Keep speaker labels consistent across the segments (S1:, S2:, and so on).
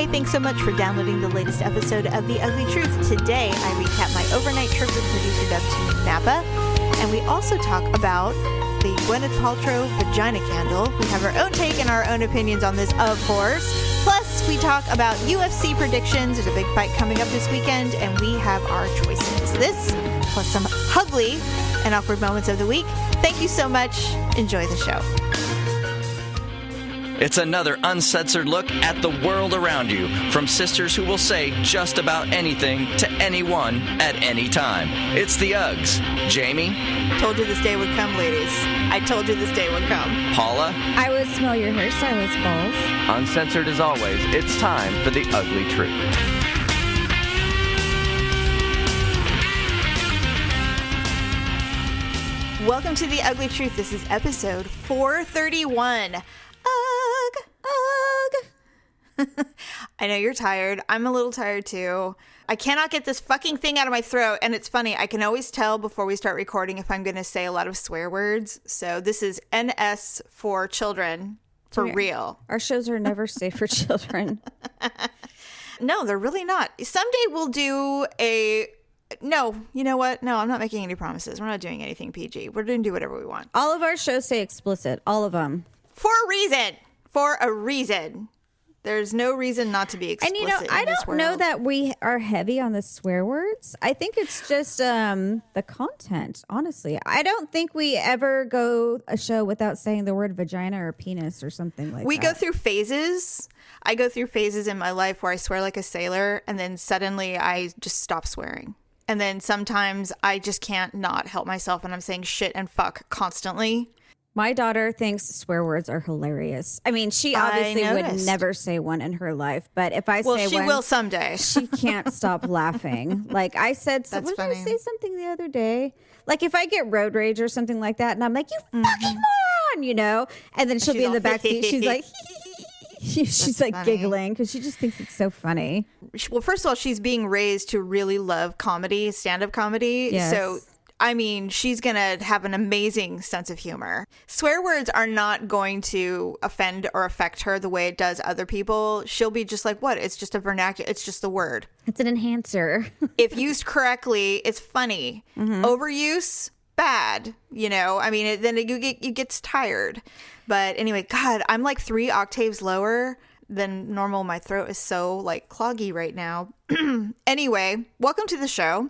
S1: Hey, thanks so much for downloading the latest episode of The Ugly Truth. Today, I recap my overnight trip with producer Deb to Napa, and we also talk about the Gwyneth Paltrow Vagina candle. We have our own take and our own opinions on this, of course. Plus, we talk about UFC predictions. There's a big fight coming up this weekend, and we have our choices. This, plus some ugly and awkward moments of the week. Thank you so much. Enjoy the show.
S2: It's another uncensored look at the world around you from sisters who will say just about anything to anyone at any time. It's the Uggs. Jamie?
S1: Told you this day would come, ladies. I told you this day would come.
S2: Paula?
S3: I would smell your hairstylist balls.
S2: Uncensored as always, it's time for the Ugly Truth.
S1: Welcome to the Ugly Truth. This is episode 431. I know you're tired. I'm a little tired too. I cannot get this fucking thing out of my throat. And it's funny, I can always tell before we start recording if I'm going to say a lot of swear words. So this is NS for children, for real.
S3: Our shows are never safe for children.
S1: No, they're really not. Someday we'll do a... No, you know what? No, I'm not making any promises. We're not doing anything PG. We're going to do whatever we want.
S3: All of our shows say explicit. All of them.
S1: For a reason. For a reason. There's no reason not to be explicit.
S3: And I don't know that we are heavy on the swear words. I think it's just the content, honestly. I don't think we ever go a show without saying the word vagina or penis or something like that.
S1: We go through phases. I go through phases in my life where I swear like a sailor, and then suddenly I just stop swearing. And then sometimes I just can't not help myself, and I'm saying shit and fuck constantly.
S3: My daughter thinks swear words are hilarious. I mean, she obviously would never say one in her life, but if I say one...
S1: Well, she will someday.
S3: She can't stop laughing. Like I said, what did I say something the other day? Like if I get road rage or something like that, and I'm like, you fucking moron, and then she'll be in the backseat. She's like... She's like funny. Giggling because she just thinks it's so funny.
S1: Well, first of all, she's being raised to really love comedy, stand-up comedy. Yes. So, I mean, she's going to have an amazing sense of humor. Swear words are not going to offend or affect her the way it does other people. She'll be just like, what? It's just a vernacular. It's just the word.
S3: It's an enhancer.
S1: If used correctly, it's funny. Mm-hmm. Overuse, bad. I mean, then it gets tired. But anyway, God, I'm like 3 octaves lower than normal. My throat is so like cloggy right now. Anyway, welcome to the show.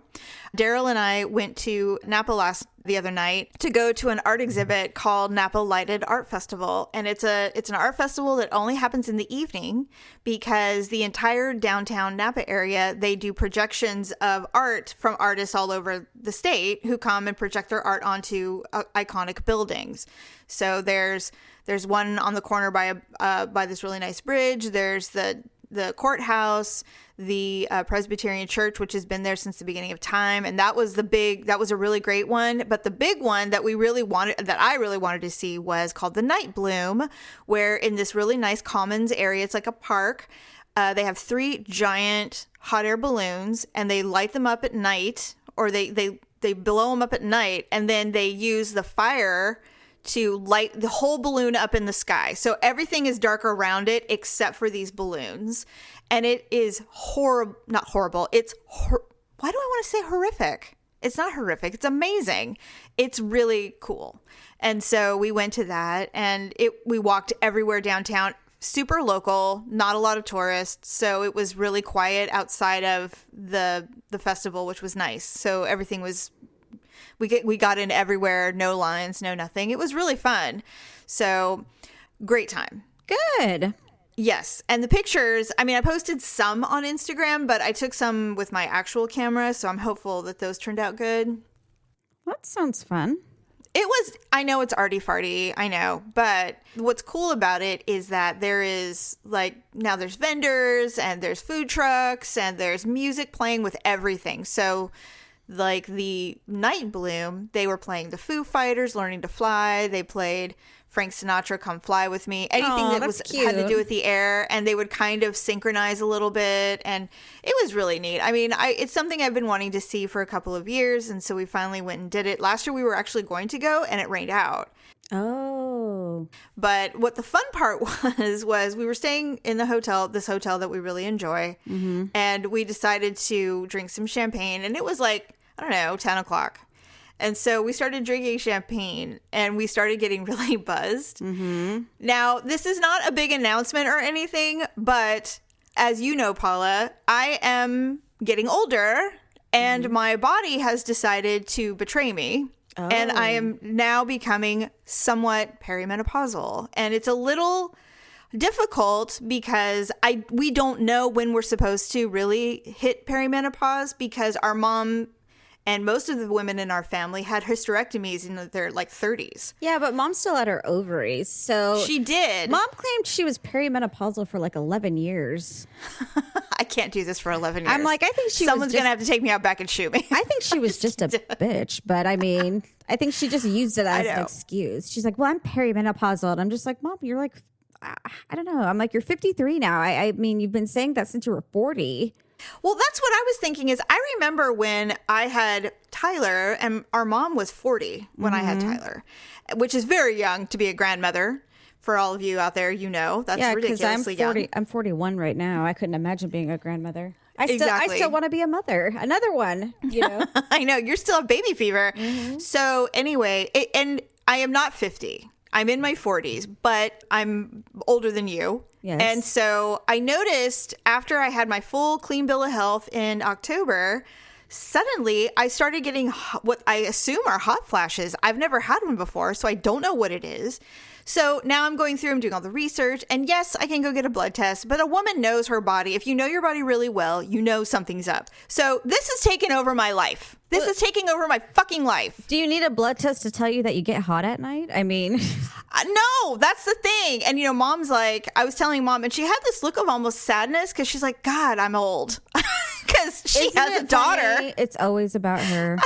S1: Daryl and I went to Napa the other night to go to an art exhibit called Napa Lighted Art Festival. And it's an art festival that only happens in the evening because the entire downtown Napa area, they do projections of art from artists all over the state who come and project their art onto iconic buildings. So there's one on the corner by this really nice bridge. There's the courthouse, the Presbyterian Church, which has been there since the beginning of time. And that was a really great one. But the big one that I really wanted to see was called the Night Bloom, where in this really nice commons area, it's like a park. They have 3 giant hot air balloons and they light them up at night, or they blow them up at night, and then they use the fire to light the whole balloon up in the sky. So everything is dark around it except for these balloons. And it is not horrible. Why do I want to say horrific? It's not horrific. It's amazing. It's really cool. And so we went to that, and we walked everywhere downtown, super local, not a lot of tourists. So it was really quiet outside of the festival, which was nice. So everything was... We got in everywhere, no lines, no nothing. It was really fun. So, great time.
S3: Good.
S1: Yes. And the pictures, I mean, I posted some on Instagram, but I took some with my actual camera, so I'm hopeful that those turned out good.
S3: That sounds fun.
S1: I know it's arty-farty, I know, but what's cool about it is that there is, now there's vendors, and there's food trucks, and there's music playing with everything. So... like the Night Bloom, they were playing the Foo Fighters, Learning to Fly. They played Frank Sinatra, Come Fly With Me. Anything that had to do with the air, and they would kind of synchronize a little bit, and it was really neat. I mean, it's something I've been wanting to see for a couple of years, and so we finally went and did it. Last year we were actually going to go, and it rained out.
S3: Oh. Oh.
S1: But what the fun part was we were staying in this hotel that we really enjoy. And we decided to drink some champagne. And it was like, I don't know, 10 o'clock. And so we started drinking champagne and we started getting really buzzed. Now, this is not a big announcement or anything, but as you know, Paula, I am getting older and my body has decided to betray me. And I am now becoming somewhat perimenopausal. And it's a little difficult because we don't know when we're supposed to really hit perimenopause because our mom and most of the women in our family had hysterectomies in their like 30s.
S3: Yeah, but mom still had her ovaries. So
S1: she did.
S3: Mom claimed she was perimenopausal for like 11 years.
S1: I can't do this for 11 years.
S3: I'm like, I think
S1: someone's going to have to take me out back and shoot me.
S3: I think she was just a bitch. But I mean, I think she just used it as an excuse. She's like, well, I'm perimenopausal. And I'm just like, Mom, you're like, I don't know. I'm like, you're 53 now. I mean, you've been saying that since you were 40.
S1: Well, that's what I was thinking is I remember when I had Tyler and our mom was 40 when I had Tyler, which is very young to be a grandmother. For all of you out there, you know, that's ridiculously young.
S3: I'm 41 right now. I couldn't imagine being a grandmother. I
S1: Exactly.
S3: still want to be a mother. Another one, you know.
S1: I know. You're still a baby fever. So anyway, and I am not 50. I'm in my 40s, but I'm older than you.
S3: Yes.
S1: And so I noticed after I had my full clean bill of health in October, suddenly I started getting what I assume are hot flashes. I've never had one before, so I don't know what it is. So now I'm going through, I'm doing all the research, and yes, I can go get a blood test, but a woman knows her body. If you know your body really well, you know something's up. So this has taken over my life. This is taking over my fucking life.
S3: Do you need a blood test to tell you that you get hot at night? I mean...
S1: No, that's the thing. And, you know, Mom's like, I was telling Mom, and she had this look of almost sadness because she's like, God, I'm old. Because she has a daughter.
S3: Funny? It's always about her.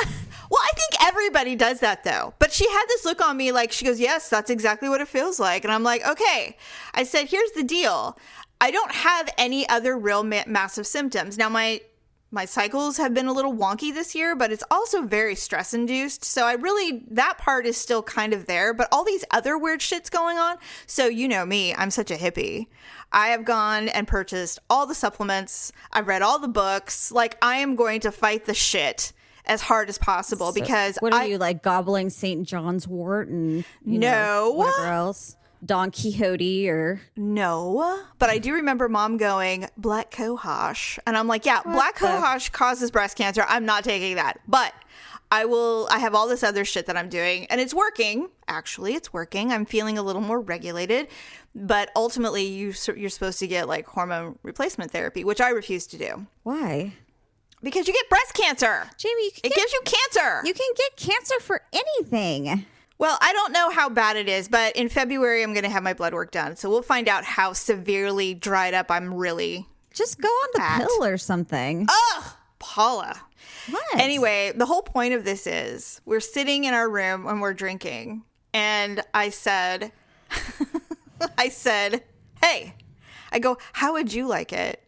S1: Well, I think everybody does that, though. But she had this look on me like, she goes, yes, that's exactly what it feels like. And I'm like, okay. I said, here's the deal. I don't have any other real massive symptoms. Now, my cycles have been a little wonky this year, but it's also very stress induced. So that part is still kind of there, but all these other weird shit's going on. So you know me, I'm such a hippie. I have gone and purchased all the supplements. I've read all the books. Like I am going to fight the shit as hard as possible because
S3: what are you like gobbling St. John's wort and whatever else? Don Quixote or
S1: no, but I do remember Mom going black cohosh, and I'm like, yeah, black cohosh causes breast cancer. I'm not taking that, but I have all this other shit that I'm doing, and it's working. Actually, it's working. I'm feeling a little more regulated, but ultimately, you're supposed to get like hormone replacement therapy, which I refuse to do.
S3: Why?
S1: Because you get breast cancer,
S3: Jamie.
S1: It gives you cancer.
S3: You can get cancer for anything.
S1: Well, I don't know how bad it is, but in February, I'm going to have my blood work done. So we'll find out how severely dried up I'm really.
S3: Just go on the pill or something.
S1: Ugh, Paula.
S3: What?
S1: Anyway, the whole point of this is we're sitting in our room and we're drinking. And I said, hey, I go, how would you like it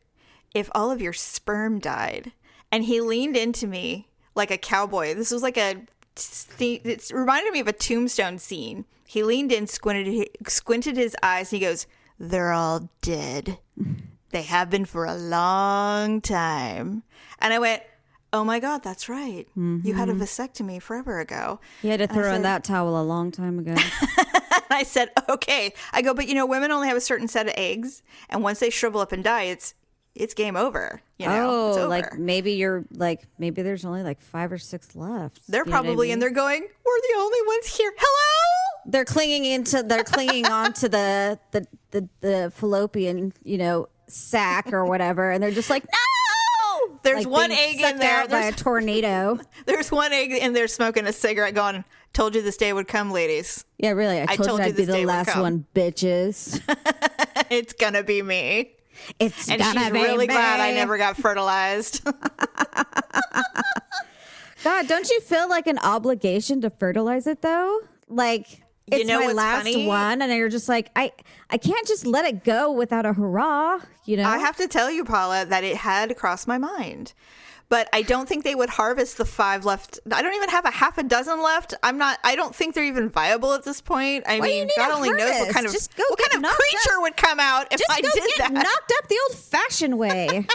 S1: if all of your sperm died? And he leaned into me like a cowboy. This was like it reminded me of a Tombstone scene. He leaned in, squinted his eyes, and he goes, they're all dead. They have been for a long time. And I went, oh my God, that's right. You had a vasectomy forever ago.
S3: You had to throw in that towel a long time ago.
S1: I said, okay. I go, but you know, women only have a certain set of eggs. And once they shrivel up and die, it's game over. You know, it's over.
S3: Like maybe there's only like 5 or 6 left.
S1: They're probably and they're going, we're the only ones here. Hello.
S3: They're clinging on to the fallopian, sack or whatever, and they're just like, no.
S1: There's one egg in there
S3: by a tornado.
S1: There's one egg in there smoking a cigarette, going, "Told you this day would come, ladies."
S3: Yeah, really. I told you I'd be the last one, bitches.
S1: It's gonna be me.
S3: And
S1: she's really glad I never got fertilized.
S3: God, don't you feel like an obligation to fertilize it though? Like, it's my last one, and you're just like, I can't just let it go without a hurrah, you know?
S1: I have to tell you, Paula, that it had crossed my mind. But I don't think they would harvest the 5 left. I don't even have a half a dozen left. I don't think they're even viable at this point. I mean, God only knows what kind of creature would come out if I did that.
S3: Knocked up the old-fashioned way.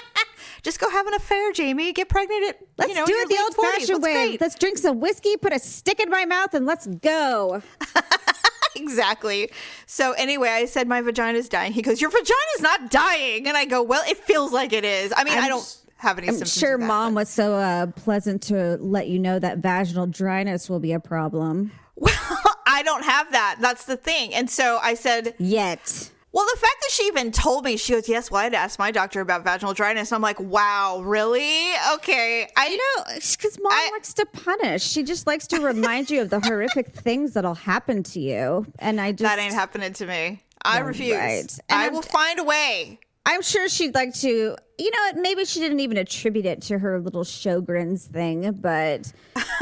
S1: Just go have an affair, Jamie. Get pregnant
S3: Let's do it the old-fashioned way. Great. Let's drink some whiskey, put a stick in my mouth, and let's go.
S1: Exactly. So anyway, I said my vagina's dying. He goes, your vagina's not dying. And I go, well, it feels like it is. I mean, I don't have any symptoms. I'm sure
S3: Mom was so pleasant to let you know that vaginal dryness will be a problem.
S1: Well, I don't have that. That's the thing. And so I said...
S3: Yet.
S1: Well, the fact that she even told me, she goes, yes, well, I had to ask my doctor about vaginal dryness. And I'm like, wow, really? Okay.
S3: Because Mom likes to punish. She just likes to remind you of the horrific things that'll happen to you. And that
S1: ain't happening to me. I refuse.
S3: Right.
S1: I will find a way.
S3: I'm sure she'd like to, maybe she didn't even attribute it to her little Sjogren's thing, but,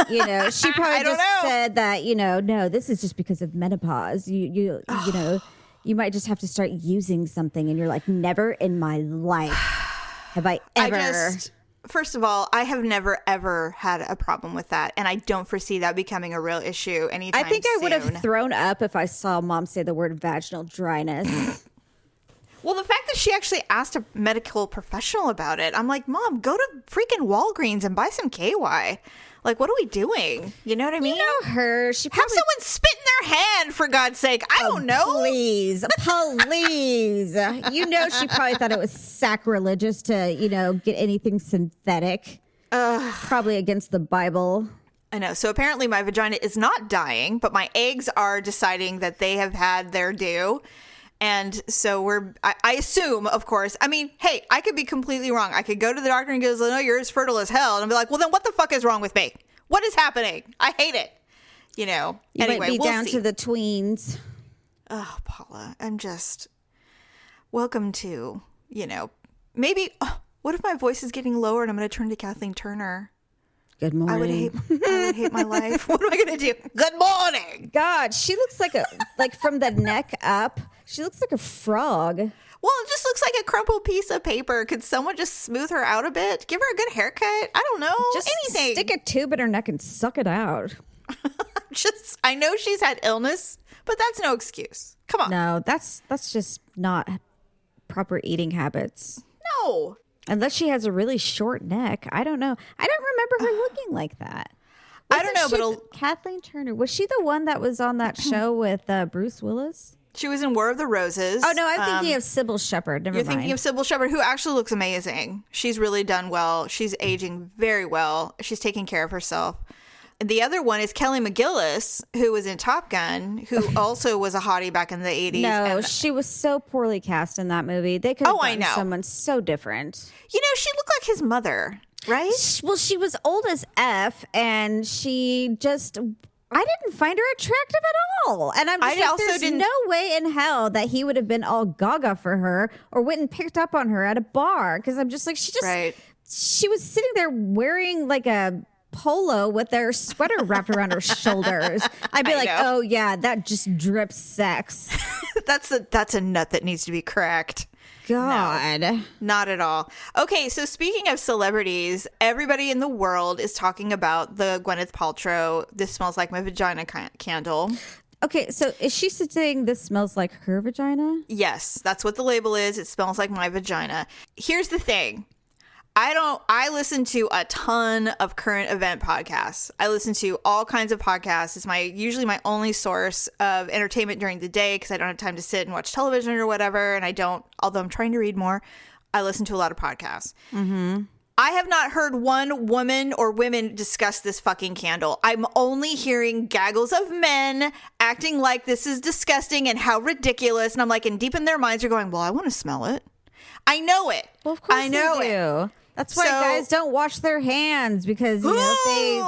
S3: she probably just said that, no, this is just because of menopause. You might just have to start using something, and you're like, never in my life have I ever.
S1: First of all, I have never, ever had a problem with that, and I don't foresee that becoming a real issue anytime soon.
S3: I think I would have thrown up if I saw Mom say the word vaginal dryness.
S1: Well, the fact that she actually asked a medical professional about it, I'm like, Mom, go to freaking Walgreens and buy some KY. Like, what are we doing? You know what I mean?
S3: You know her. She probably...
S1: Have someone spit in their hand, for God's sake. I don't know.
S3: Please. She probably thought it was sacrilegious to, get anything synthetic. Probably against the Bible.
S1: I know. So apparently my vagina is not dying, but my eggs are deciding that they have had their due. And so I assume, of course, I mean, hey, I could be completely wrong. I could go to the doctor and go, no, you're as fertile as hell. And I'll be like, well, then what the fuck is wrong with me? What is happening? I hate it.
S3: You
S1: Anyway,
S3: might be down to the tweens.
S1: Oh, Paula, I'm just, welcome to, maybe, what if my voice is getting lower and I'm going to turn to Kathleen Turner?
S3: Good morning.
S1: I would hate my life. What am I going to do? Good morning.
S3: God, she looks like from the neck up, she looks like a frog.
S1: Well, it just looks like a crumpled piece of paper. Could someone just smooth her out a bit? Give her a good haircut? I don't know.
S3: Just
S1: anything.
S3: Stick a tube in her neck and suck it out.
S1: I know she's had illness, but that's no excuse. Come on.
S3: No, that's just not proper eating habits.
S1: No.
S3: Unless she has a really short neck. I don't know. I don't remember her looking like that.
S1: I don't know, but
S3: Kathleen Turner, was she the one that was on that show with Bruce Willis?
S1: She was in War of the Roses.
S3: Oh, no, I'm thinking of Sybil Shepherd. Never mind. You're
S1: thinking of Sybil Shepherd, who actually looks amazing. She's really done well. She's aging very well. She's taking care of herself. The other one is Kelly McGillis, who was in Top Gun, who also was a hottie back in the 80s.
S3: No, she was so poorly cast in that movie. They could have gotten someone so different.
S1: She looked like his mother, right?
S3: Well, she was old as F, and she just... I didn't find her attractive at all. And I'm just like, there's no way in hell that he would have been all gaga for her or went and picked up on her at a bar. Because I'm just like, she was sitting there wearing like a polo with their sweater wrapped around her shoulders. I'd be like, oh yeah, that just drips sex.
S1: That's a nut that needs to be cracked.
S3: God.
S1: No, not at all. Okay, so speaking of celebrities, everybody in the world is talking about the Gwyneth Paltrow "This Smells Like My Vagina" candle.
S3: Okay, so is she saying this smells like her vagina?
S1: Yes, that's what the label is. It smells like my vagina. Here's the thing. I listen to a ton of current event podcasts. I listen to all kinds of podcasts. It's usually my only source of entertainment during the day because I don't have time to sit and watch television or whatever. And although I'm trying to read more, I listen to a lot of podcasts. Mm-hmm. I have not heard one woman or women discuss this fucking candle. I'm only hearing gaggles of men acting like this is disgusting and how ridiculous. And I'm like, and deep in their minds are going, well, I want to smell it. I know it.
S3: Well, of course I know they do. That's why guys don't wash their hands because if they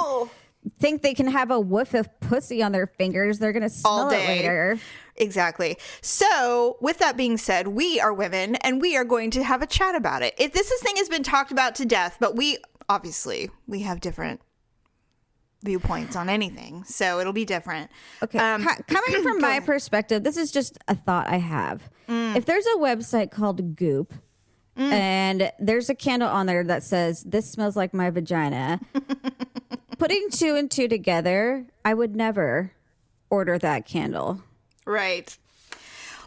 S3: think they can have a whiff of pussy on their fingers, they're going to smell it later.
S1: Exactly. So with that being said, we are women and we are going to have a chat about it. This thing has been talked about to death, but we have different viewpoints on anything, so it'll be different.
S3: Okay, coming from my perspective, this is just a thought I have. If there's a website called Goop, and there's a candle on there that says, "This smells like my vagina," putting 2 and 2 together, I would never order that candle.
S1: Right.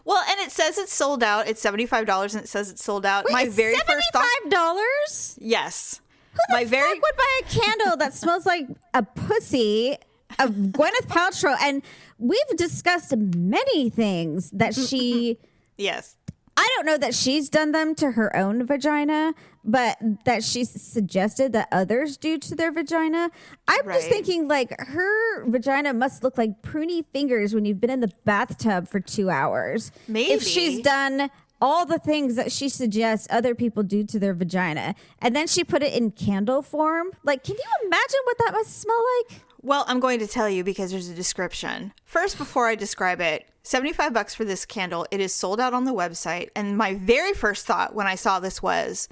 S1: Well, and it says it's sold out. It's $75, and it says it's sold out.
S3: Wait,
S1: my very first thought,
S3: $75?
S1: yes.
S3: Who the fuck would buy a candle that smells like a pussy of Gwyneth Paltrow? And we've discussed many things that she...
S1: Yes.
S3: I don't know that she's done them to her own vagina, but that she's suggested that others do to their vagina. I'm just thinking, like, her vagina must look like pruny fingers when you've been in the bathtub for 2 hours.
S1: Maybe.
S3: If she's done all the things that she suggests other people do to their vagina, and then she put it in candle form. Like, can you imagine what that must smell like?
S1: Well, I'm going to tell you because there's a description. First, before I describe it, $75 for this candle. It is sold out on the website. And my very first thought when I saw this was,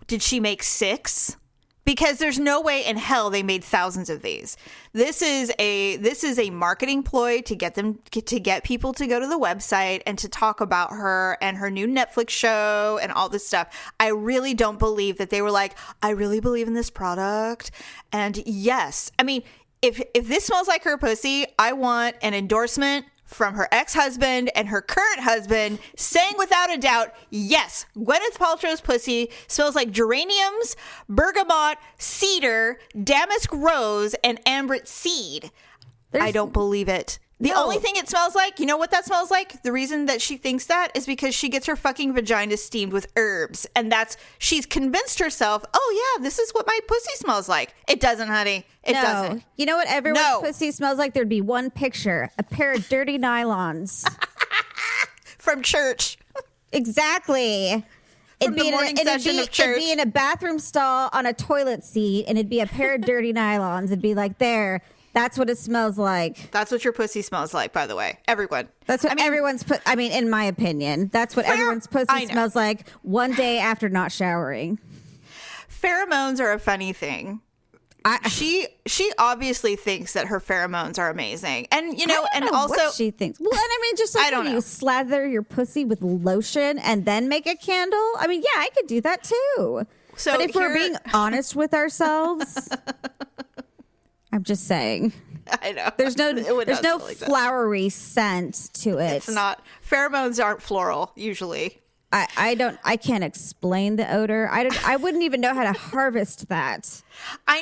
S1: did she make 6? Because there's no way in hell they made thousands of these. This is a marketing ploy to get people to go to the website and to talk about her and her new Netflix show and all this stuff. I really don't believe that they were like, I really believe in this product. And yes, I mean, if this smells like her pussy, I want an endorsement from her ex-husband and her current husband saying without a doubt, yes, Gwyneth Paltrow's pussy smells like geraniums, bergamot, cedar, damask rose, and ambrette seed. I don't believe it. The only thing it smells like, you know what that smells like? The reason that she thinks that is because she gets her fucking vagina steamed with herbs. And she's convinced herself, oh yeah, this is what my pussy smells like. It doesn't, honey. It doesn't.
S3: You know what everyone's pussy smells like? There'd be one picture, a pair of dirty nylons.
S1: From church.
S3: Exactly.
S1: From the morning session of church.
S3: It'd be in a bathroom stall on a toilet seat, and it'd be a pair of dirty nylons. It'd be like, there. That's what it smells like.
S1: That's what your pussy smells like, by the way. Everyone.
S3: That's what everyone's in my opinion, that's what everyone's pussy smells like one day after not showering.
S1: Pheromones are a funny thing. She obviously thinks that her pheromones are amazing. And, and also
S3: what she thinks. Well, and I mean, just like when you slather your pussy with lotion and then make a candle. I mean, yeah, I could do that too. So but if we're being honest with ourselves... I'm just saying.
S1: I know.
S3: There's no flowery scent to it.
S1: It's not. Pheromones aren't floral usually.
S3: I can't explain the odor. I wouldn't even know how to harvest that.
S1: I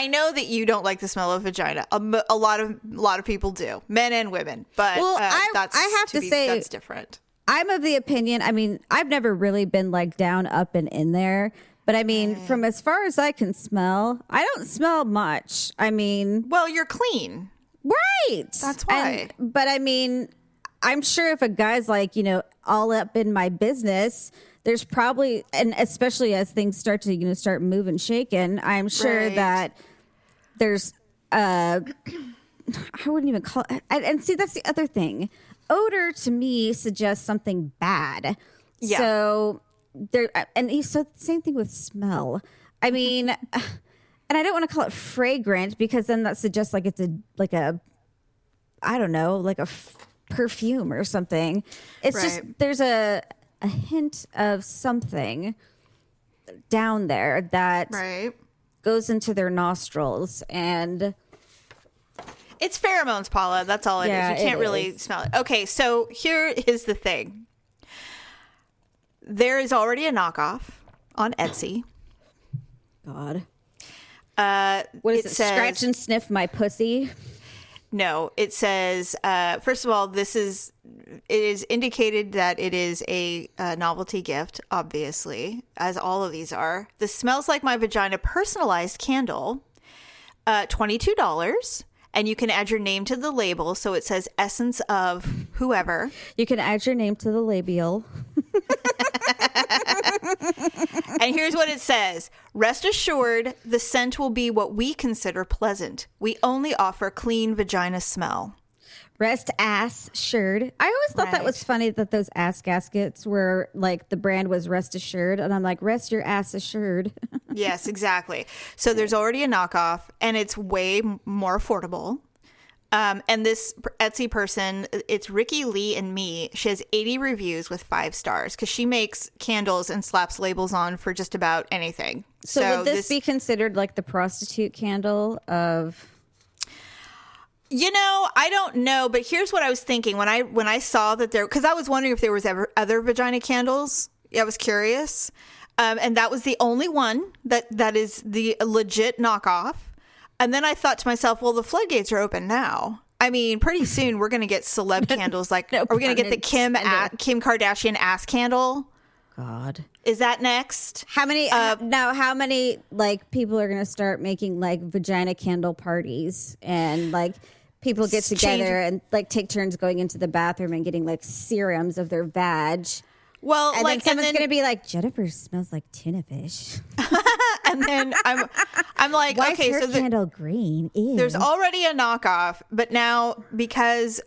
S1: know that you don't like the smell of vagina. A lot of people do, men and women. But I have to say that's different.
S3: I'm of the opinion. I mean, I've never really been like down, up, and in there. But I mean, from as far as I can smell, I don't smell much. I mean...
S1: Well, you're clean.
S3: Right.
S1: That's why.
S3: But I mean, I'm sure if a guy's like, all up in my business, there's probably, and especially as things start to, start moving, shaking, I'm sure that there's, I wouldn't even call it, and see, that's the other thing. Odor to me suggests something bad. Yeah. So... so same thing with smell. I mean, and I don't want to call it fragrant because then that suggests like it's I don't know, like a perfume or something. It's just there's a hint of something down there that goes into their nostrils, and
S1: it's pheromones, Paula. That's all it is. You can't really smell it. Okay, so here is the thing. There is already a knockoff on Etsy.
S3: God. What is it? Scratch and sniff my pussy?
S1: No, it says, first of all, it is indicated that it is a novelty gift, obviously, as all of these are. This smells like my vagina personalized candle, $22. And you can add your name to the label. So it says essence of whoever.
S3: You can add your name to the labial.
S1: And here's what it says. Rest assured, the scent will be what we consider pleasant. We only offer clean vagina smell.
S3: Rest ass assured. I always thought that was funny that those ass gaskets were like the brand was Rest Assured. And I'm like, rest your ass assured.
S1: Yes, exactly. So there's already a knockoff, and it's way more affordable. And this Etsy person, it's Ricky Lee and Me. She has 80 reviews with 5 stars because she makes candles and slaps labels on for just about anything.
S3: So would this be considered like the prostitute candle of...
S1: I don't know, but here's what I was thinking when I saw that there, because I was wondering if there was ever other vagina candles. I was curious. And that was the only one that is the legit knockoff. And then I thought to myself, well, the floodgates are open now. I mean, pretty soon we're going to get celeb candles. Like, are we going to get the Kim Kardashian ass candle?
S3: God.
S1: Is that next?
S3: How many like people are going to start making like vagina candle parties and like people get together and like take turns going into the bathroom and getting like serums of their vag.
S1: Well,
S3: and then someone's going to be like, Jennifer smells like tuna fish.
S1: And then I'm like,
S3: why
S1: okay,
S3: is her
S1: so
S3: candle green? Ew.
S1: There's already a knockoff, but now because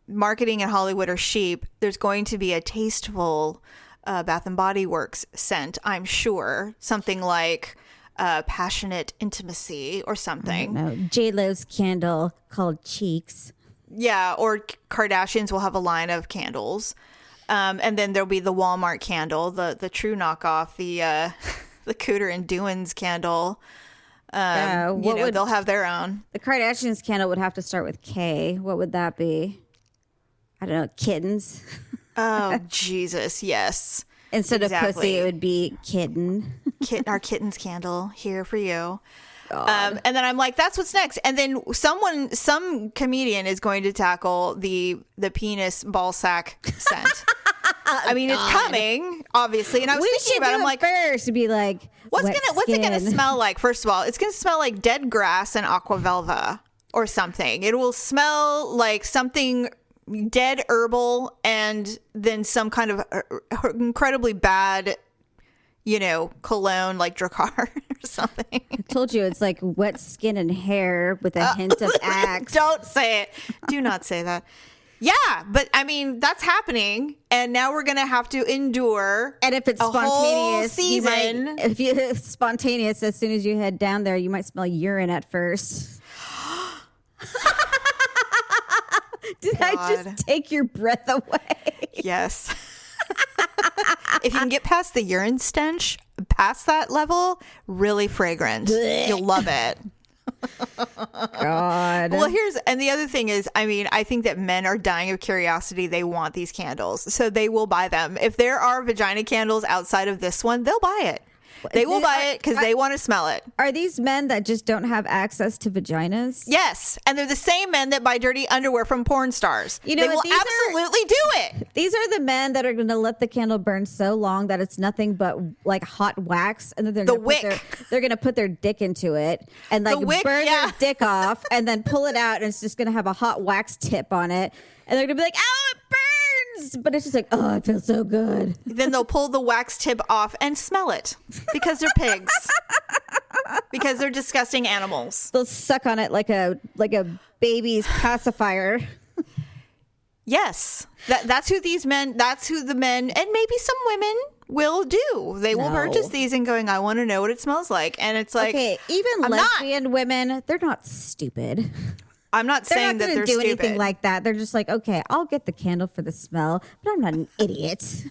S1: marketing in Hollywood are sheep, there's going to be a tasteful Bath and Body Works scent. I'm sure something like passionate intimacy or something.
S3: No, J-Lo's candle called Cheeks.
S1: Yeah, or Kardashians will have a line of candles. And then there'll be the Walmart candle, the true knockoff, the Cooter and Doohan's candle. They'll have their own.
S3: The Kardashians candle would have to start with K. What would that be? I don't know. Kittens.
S1: Oh, Jesus. Yes.
S3: Instead of pussy, it would be kitten.
S1: Our kittens candle here for you. And then I'm like, that's what's next. And then some comedian is going to tackle the penis ball sack scent. I mean, it's coming, obviously. And I was thinking about it. I'm like,
S3: first to be like, what's
S1: it gonna smell like? First of all, it's gonna smell like dead grass and aqua velva or something. It will smell like something dead herbal, and then some kind of incredibly bad, cologne like Drakkar or something.
S3: I told you it's like wet skin and hair with a hint of Axe.
S1: Don't say it. Do not say that. Yeah, but I mean, that's happening. And now we're going to have to endure.
S3: And if it's spontaneous,
S1: season.
S3: if it's spontaneous, as soon as you head down there, you might smell urine at first. Did God. I just take your breath away?
S1: Yes. If you can get past the urine stench, past that level, really fragrant. You'll love it.
S3: God.
S1: Well, and the other thing is, I mean, I think that men are dying of curiosity. They want these candles, so they will buy them. If there are vagina candles outside of this one, they'll buy it. They will buy it because they want to smell it.
S3: Are these men that just don't have access to vaginas?
S1: Yes. And they're the same men that buy dirty underwear from porn stars. They will absolutely do it.
S3: These are the men that are going to let the candle burn so long that it's nothing but like hot wax. And then they're going to put their dick into it and like burn their dick off and then pull it out. And it's just going to have a hot wax tip on it. And they're going to be like, oh, it burns. But it's just like, oh, it feels so good.
S1: Then they'll pull the wax tip off and smell it because they're pigs. Because they're disgusting animals.
S3: They'll suck on it like a baby's pacifier.
S1: Yes. That's who the men and maybe some women will do. They will purchase these and going, I want to know what it smells like. And it's like,
S3: okay, even lesbian women, they're not stupid.
S1: I'm not saying that they're
S3: do
S1: stupid.
S3: Anything like that. They're just like, okay, I'll get the candle for the smell, but I'm not an idiot.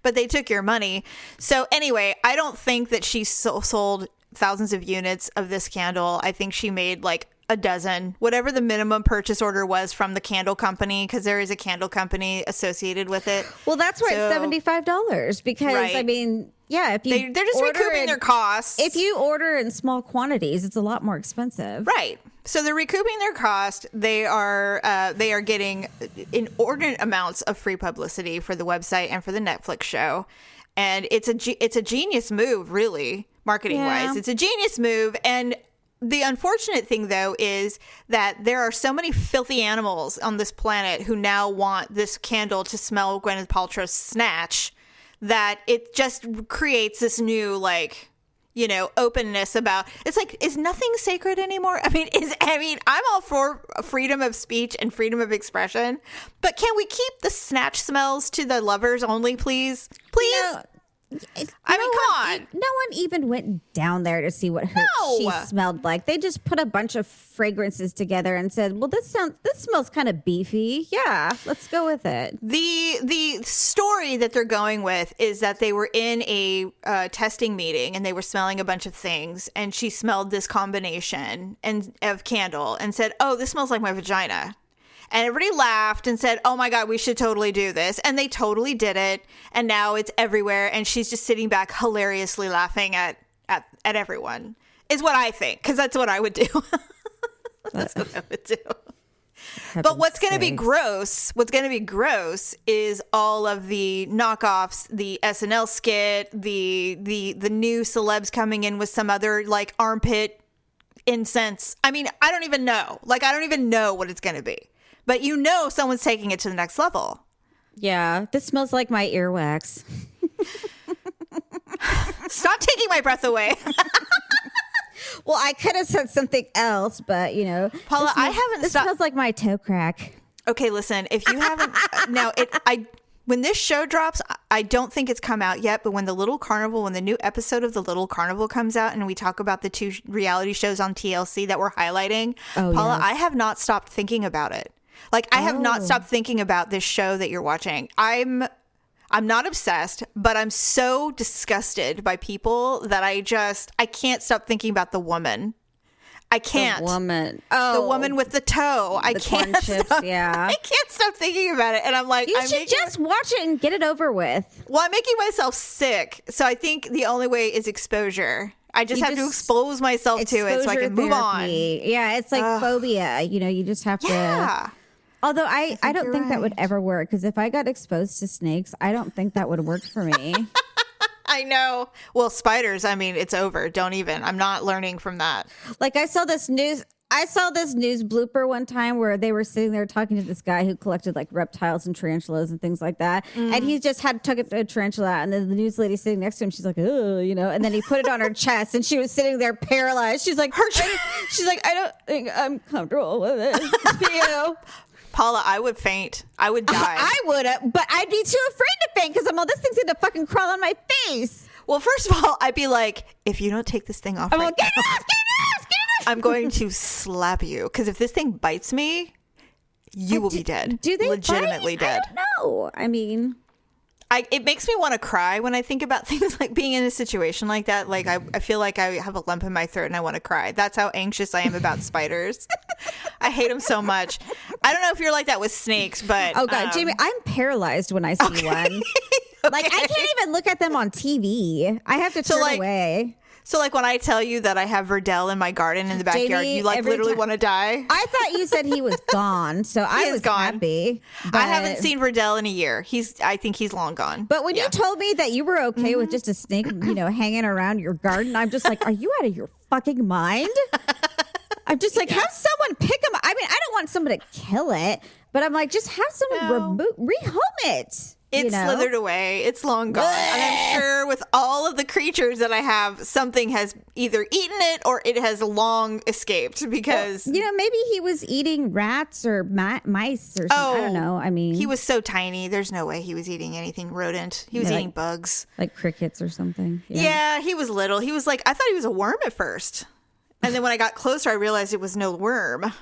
S1: But they took your money. So anyway, I don't think that she sold thousands of units of this candle. I think she made like a dozen, whatever the minimum purchase order was from the candle company, because there is a candle company associated with it.
S3: Well, that's why it's $75 because
S1: right.
S3: I mean, yeah, if you
S1: they're just recouping their costs.
S3: If you order in small quantities, it's a lot more expensive.
S1: Right. So they're recouping their cost. They are getting inordinate amounts of free publicity for the website and for the Netflix show. And it's a genius move, really, marketing wise. It's a genius move. And the unfortunate thing, though, is that there are so many filthy animals on this planet who now want this candle to smell Gwyneth Paltrow's snatch, that it just creates this new, like, you know, openness about, it's like, is nothing sacred anymore? I mean, I'm all for freedom of speech and freedom of expression, but can we keep the snatch smells to the lovers only, please? Please? I mean, come on.
S3: No one even went down there to see what she smelled like. They just put a bunch of fragrances together and said, well, this smells kind of beefy. Yeah, let's go with it.
S1: The story that they're going with is that they were in a testing meeting and they were smelling a bunch of things, and she smelled this combination of candle and said, oh, this smells like my vagina. And everybody laughed and said, oh my God, we should totally do this. And they totally did it. And now it's everywhere. And she's just sitting back hilariously laughing at everyone, is what I think. Because that's what I would do. That's what I would do. But what's going to be gross is all of the knockoffs, the SNL skit, the new celebs coming in with some other like armpit incense. I mean, I don't even know. Like, I don't even know what it's going to be. But you know someone's taking it to the next level.
S3: Yeah, this smells like my earwax.
S1: Stop taking my breath away.
S3: Well, I could have said something else, but you know,
S1: Paula,
S3: this smells like my toe crack.
S1: Okay, listen, if you haven't when this show drops, I don't think it's come out yet, but when the new episode of The Little Carnival comes out and we talk about the 2 reality shows on TLC that we're highlighting, Paula, yes. I have not stopped thinking about it. Like, I have not stopped thinking about this show that you're watching. I'm not obsessed, but I'm so disgusted by people that I can't stop thinking about the woman. I can't.
S3: The woman.
S1: The woman with the toe. I can't stop.
S3: Yeah.
S1: I can't stop thinking about it. And I'm like,
S3: you should just watch it and get it over with.
S1: Well, I'm making myself sick. So I think the only way is exposure. I just have to expose myself to it so I can move on.
S3: Yeah, it's like phobia. You know, you just have to. Although I don't think that would ever work, because if I got exposed to snakes, I don't think that would work for me.
S1: I know. Well, spiders, I mean, it's over. Don't even. I'm not learning from that.
S3: Like, I saw this news blooper one time where they were sitting there talking to this guy who collected like reptiles and tarantulas and things like that. And he just took a tarantula out, and then the news lady sitting next to him, she's like, oh, you know, and then he put it on her chest, and she was sitting there paralyzed. She's like, I don't think I'm comfortable with it. You know?
S1: Paula, I would faint. I would die.
S3: I would, but I'd be too afraid to faint because I'm all, this thing's gonna fucking crawl on my face.
S1: Well, first of all, I'd be like, if you don't take this thing off,
S3: get it off.
S1: I'm going to slap you, because if this thing bites me, you will be dead.
S3: Do they
S1: legitimately
S3: bite?
S1: dead?
S3: I don't know. I mean,
S1: it makes me want to cry when I think about things like being in a situation like that. Like, I feel like I have a lump in my throat and I want to cry. That's how anxious I am about spiders. I hate them so much. I don't know if you're like that with snakes, but
S3: oh god, Jamie, I'm paralyzed when I see one. Like, I can't even look at them on TV. I have to turn away.
S1: So, like, when I tell you that I have Verdell in my garden in the backyard,
S3: Jamie,
S1: you like literally want to die?
S3: I thought you said he was gone, so I was happy.
S1: I haven't seen Verdell in a year. I think he's long gone.
S3: But when you told me that you were okay with just a snake, you know, hanging around your garden, I'm just like, are you out of your fucking mind? I'm just like, have someone pick him up. I mean, I don't want someone to kill it, but I'm like, just have someone rehome it.
S1: It's slithered away. It's long gone. And I'm sure with all of the creatures that I have, something has either eaten it or it has long escaped, because...
S3: Well, you know, maybe he was eating rats or mice or something. I don't know. I mean...
S1: He was so tiny. There's no way he was eating anything rodent. He was eating bugs.
S3: Like crickets or something.
S1: Yeah, he was little. He was like... I thought he was a worm at first. And then when I got closer, I realized it was no worm.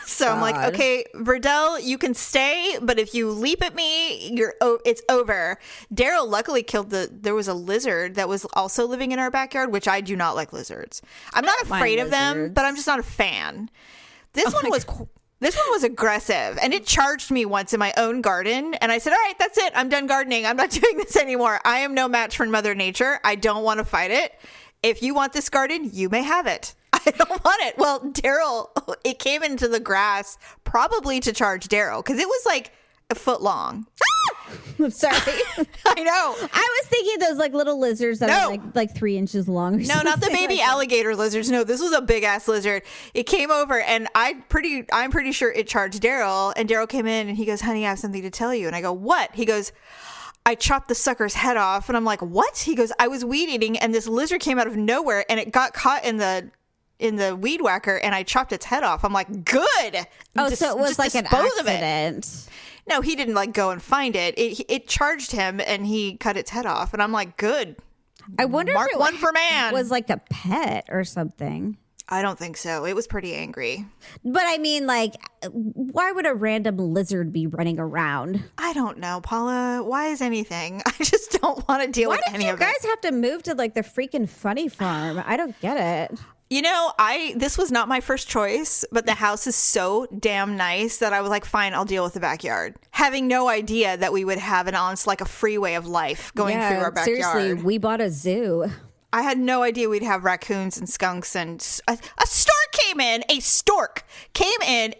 S1: So I'm like, okay, Verdell, you can stay, but if you leap at me, it's over. Daryl luckily killed there was a lizard that was also living in our backyard, which I do not like lizards. I'm not afraid of them, but I'm just not a fan. This one was aggressive, and it charged me once in my own garden. And I said, all right, that's it. I'm done gardening. I'm not doing this anymore. I am no match for Mother Nature. I don't want to fight it. If you want this garden, you may have it. I don't want it. Well, Daryl, it came into the grass probably to charge Daryl, because it was like a foot long.
S3: I'm sorry.
S1: I know.
S3: I was thinking those like little lizards that are like 3 inches long. Or
S1: no, not the baby alligator lizards. No, this was a big ass lizard. It came over, and I'm pretty sure it charged Daryl. And Daryl came in and he goes, "Honey, I have something to tell you." And I go, "What?" He goes, "I chopped the sucker's head off." And I'm like, "What?" He goes, "I was weed eating, and this lizard came out of nowhere, and it got caught in the weed whacker, and I chopped its head off." I'm like, "Good."
S3: Oh, so it was like an accident.
S1: No, he didn't like go and find it. It charged him and he cut its head off. And I'm like, good.
S3: I wonder
S1: Mark
S3: if it
S1: one for man.
S3: was like a pet or something.
S1: I don't think so. It was pretty angry.
S3: But I mean, like, why would a random lizard be running around?
S1: I don't know, Paula. Why is anything? I just don't want to deal with any of it.
S3: Why did you guys have to move to like the freaking funny farm? I don't get it.
S1: You know, this was not my first choice, but the house is so damn nice that I was like, fine, I'll deal with the backyard. Having no idea that we would have an honest, like a freeway of life going through our backyard.
S3: Seriously, we bought a zoo.
S1: I had no idea we'd have raccoons and skunks, and a stork came in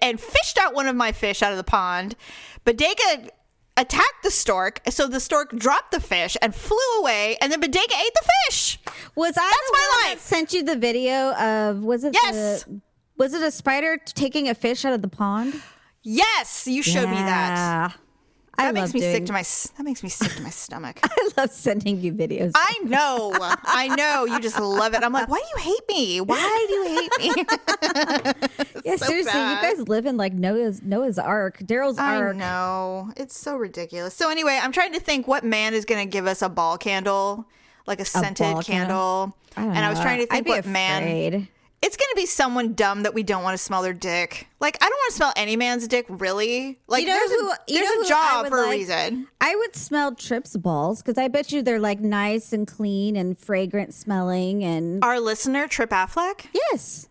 S1: and fished out one of my fish out of the pond. Bodega attacked the stork, so the stork dropped the fish and flew away, and then Bodega ate the fish.
S3: That's my life. That sent you the video of was it a spider taking a fish out of the pond?
S1: Yes, you showed me that. That makes me sick to my stomach.
S3: I love sending you videos.
S1: I know. You just love it. I'm like, why do you hate me? Why do you hate me?
S3: Yeah, so seriously, bad. You guys live in like Noah's Ark, Daryl's Ark.
S1: I know. It's so ridiculous. So anyway, I'm trying to think what man is going to give us a ball candle, like a scented candle. I was trying to think what man. It's going to be someone dumb that we don't want to smell their dick. Like, I don't want to smell any man's dick, really. Like, there's a job for a reason.
S3: I would smell Trip's balls because I bet you they're like nice and clean and fragrant smelling. And
S1: our listener, Trip Affleck?
S3: Yes.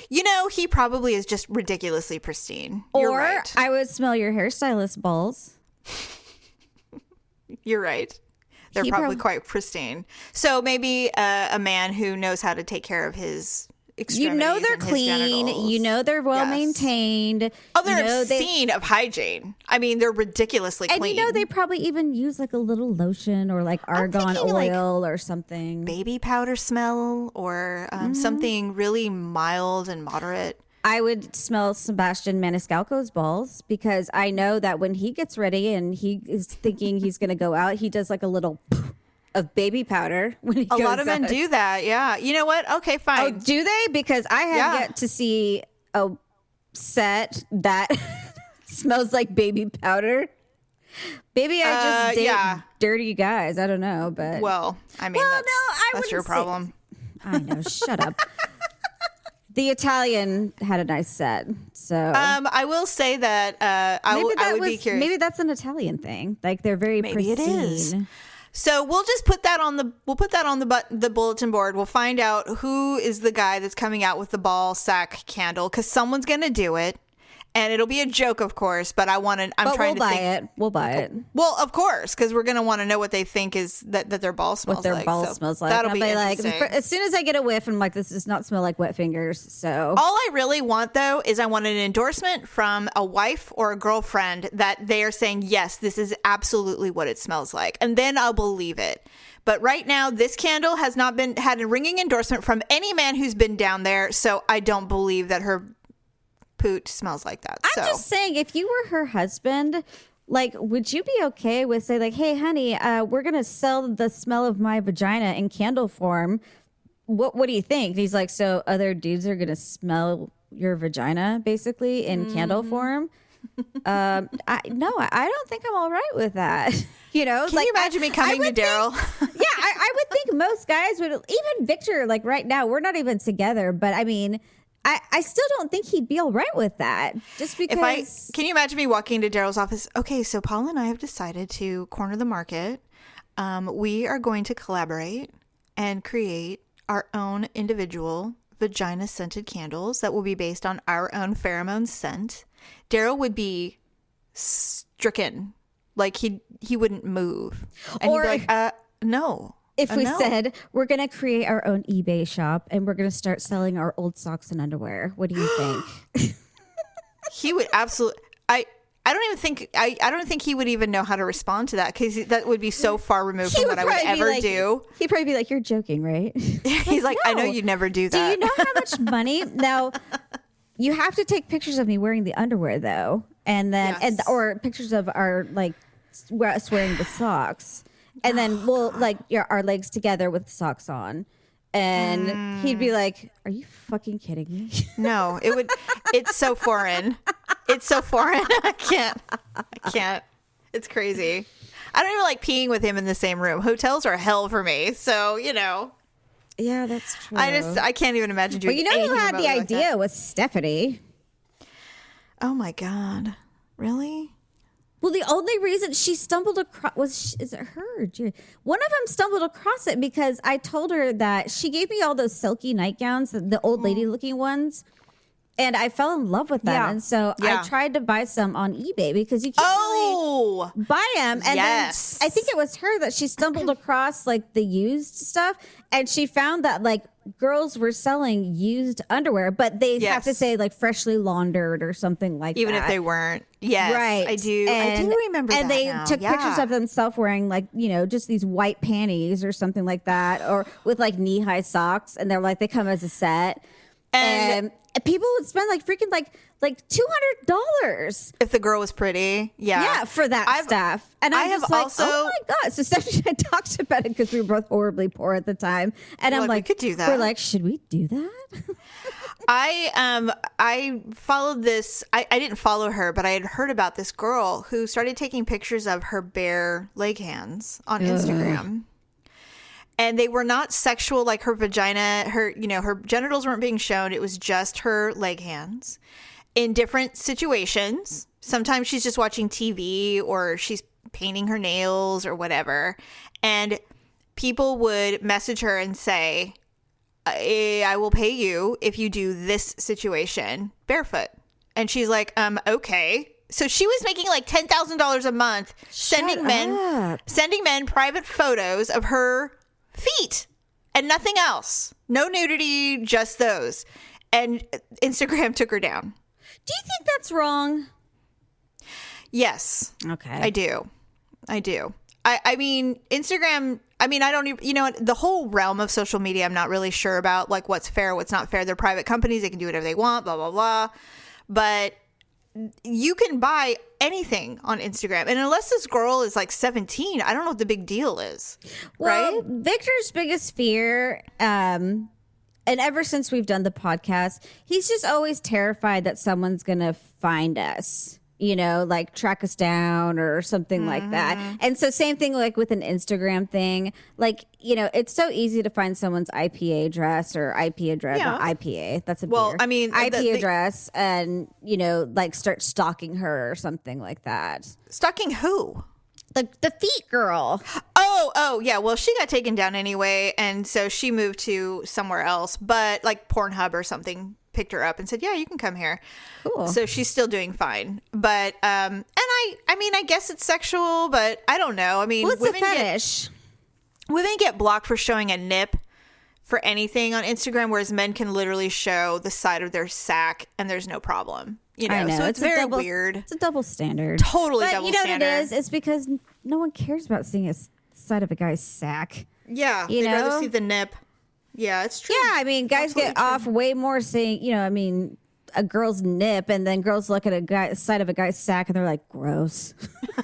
S1: You know, he probably is just ridiculously pristine. You're right.
S3: I would smell your hairstylist balls.
S1: You're right. They're probably quite pristine. So maybe a man who knows how to take care of his...
S3: You know they're clean. You know they're well maintained.
S1: Oh, they're obscene of hygiene. I mean, they're ridiculously clean.
S3: And you know they probably even use like a little lotion or like argan oil or something.
S1: Baby powder smell or something really mild and moderate.
S3: I would smell Sebastian Maniscalco's balls because I know that when he gets ready and he is thinking he's going to go out, he does like a little... of baby powder when he goes
S1: A lot of men do that, yeah. You know what? Okay, fine.
S3: Oh, do they? Because I have yet to see a set that smells like baby powder. Maybe I just date dirty guys. I don't know, but...
S1: Well, I mean, that's your problem.
S3: I know, shut up. The Italian had a nice set, so...
S1: I will say that I would be curious.
S3: Maybe that's an Italian thing. Like, they're very pristine. Maybe it is.
S1: So we'll just put that on the bulletin board. We'll find out who is the guy that's coming out with the ball sack candle because someone's going to do it. And it'll be a joke, of course, but we'll buy
S3: it.
S1: Well, of course, because we're going to want to know what they think is that their ball smells like.
S3: What their ball smells like.
S1: That'll be interesting.
S3: As soon as I get a whiff, I'm like, this does not smell like wet fingers. So
S1: all I really want, though, is I want an endorsement from a wife or a girlfriend that they are saying, yes, this is absolutely what it smells like. And then I'll believe it. But right now, this candle has not had a ringing endorsement from any man who's been down there. So I don't believe that her poot smells like that.
S3: I'm just saying, if you were her husband, like, would you be okay with say like, hey, honey, we're going to sell the smell of my vagina in candle form. What do you think? And he's like, so other dudes are going to smell your vagina basically in candle form? I don't think I'm all right with that. You know,
S1: can you imagine me coming to Daryl?
S3: I would think most guys would, even Victor, like right now, we're not even together, but I mean, I still don't think he'd be all right with that. Just because.
S1: Can you imagine me walking into Daryl's office? Okay, so Paula and I have decided to corner the market. We are going to collaborate and create our own individual vagina scented candles that will be based on our own pheromone scent. Daryl would be stricken, like he wouldn't move, and he'd be like, no.
S3: If we said we're going to create our own eBay shop and we're going to start selling our old socks and underwear, what do you think?
S1: He would absolutely. I don't think he would even know how to respond to that because that would be so far removed from what I would ever do.
S3: He'd probably be like, "You're joking, right?"
S1: He's like, "I know you'd never do that."
S3: Do you know how much money now? You have to take pictures of me wearing the underwear though, and then or pictures of our like us wearing the socks. And then we'll like our legs together with socks on. And he'd be like, are you fucking kidding me?
S1: No, it's so foreign. It's so foreign. I can't. It's crazy. I don't even like peeing with him in the same room. Hotels are hell for me. So,
S3: Yeah, that's true.
S1: I can't even imagine doing
S3: Well, who had the idea was Stephanie.
S1: Oh my God. Really?
S3: Well, the only reason she stumbled across is it her? One of them stumbled across it because I told her that she gave me all those silky nightgowns, the old lady looking ones. And I fell in love with them. Yeah. And so I tried to buy some on eBay because you can't really buy them. And then I think it was her that she stumbled across like the used stuff. And she found that like girls were selling used underwear, but they have to say like freshly laundered or something like
S1: Even
S3: that.
S1: Even if they weren't. Yes. Right. I do remember that.
S3: And they took pictures of themselves wearing like, just these white panties or something like that, or with like knee-high socks. And they're like, they come as a set. And people would spend like freaking like $200
S1: if the girl was pretty. Yeah,
S3: for that stuff. And I have also, oh my God. So Stephanie and I talked about it because we were both horribly poor at the time. And I'm like,
S1: we could do that.
S3: We're like, should we do that?
S1: I followed this. I didn't follow her, but I had heard about this girl who started taking pictures of her bare leg hands on Instagram. And they were not sexual, like her vagina, her genitals weren't being shown. It was just her leg hands in different situations. Sometimes she's just watching TV or she's painting her nails or whatever. And people would message her and say, I will pay you if you do this situation barefoot. And she's like, okay. So she was making like $10,000 a month sending men private photos of her feet and nothing else. No nudity, just those. And Instagram took her down.
S3: Do you think that's wrong?
S1: Yes.
S3: Okay.
S1: I do. I mean, Instagram, I don't even, the whole realm of social media, I'm not really sure about like what's fair, what's not fair. They're private companies. They can do whatever they want, blah, blah, blah. But you can buy anything on Instagram. And unless this girl is like 17, I don't know what the big deal is.
S3: Well,
S1: right?
S3: Victor's biggest fear, and ever since we've done the podcast, he's just always terrified that someone's going to find us, like track us down or something like that. And so same thing like with an Instagram thing, like, it's so easy to find someone's IP address or IP address, not IPA. That's a beer.
S1: I mean,
S3: IP address and, like start stalking her or something like that.
S1: Stalking who?
S3: The feet girl.
S1: Oh, yeah. Well, she got taken down anyway. And so she moved to somewhere else, but like Pornhub or something picked her up and said, yeah, you can come here. Cool. So she's still doing fine. But, and I guess it's sexual, but I don't know. I mean,
S3: what's a fetish?
S1: Women get blocked for showing a nip for anything on Instagram, whereas men can literally show the side of their sack and there's no problem.
S3: I know.
S1: So it's very weird.
S3: It's a double standard.
S1: Totally double standard.
S3: But you know what it is? It's because no one cares about seeing a side of a guy's sack.
S1: Yeah. They'd rather see the nip. Yeah, it's true.
S3: Yeah, I mean, guys get off way more saying, a girl's nip, and then girls look at a side of a guy's sack and they're like, gross.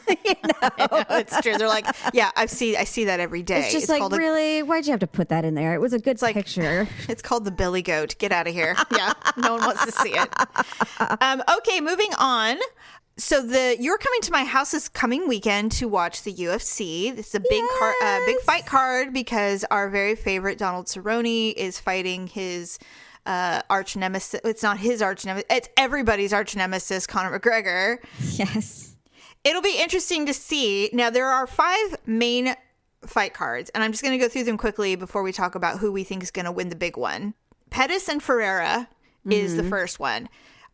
S1: I know, it's true. They're like, yeah, I see that every day.
S3: It's just like, really? Why'd you have to put that in there? It was a good picture.
S1: It's called the billy goat. Get out of here. Yeah, no one wants to see it. Okay, moving on. So You're Coming to My House is coming weekend to watch the UFC. It's a big big fight card because our very favorite Donald Cerrone is fighting his arch nemesis. It's not his arch nemesis. It's everybody's arch nemesis, Conor McGregor.
S3: Yes.
S1: It'll be interesting to see. Now, there are 5 main fight cards, and I'm just going to go through them quickly before we talk about who we think is going to win the big one. Pettis and Ferreira is the first one.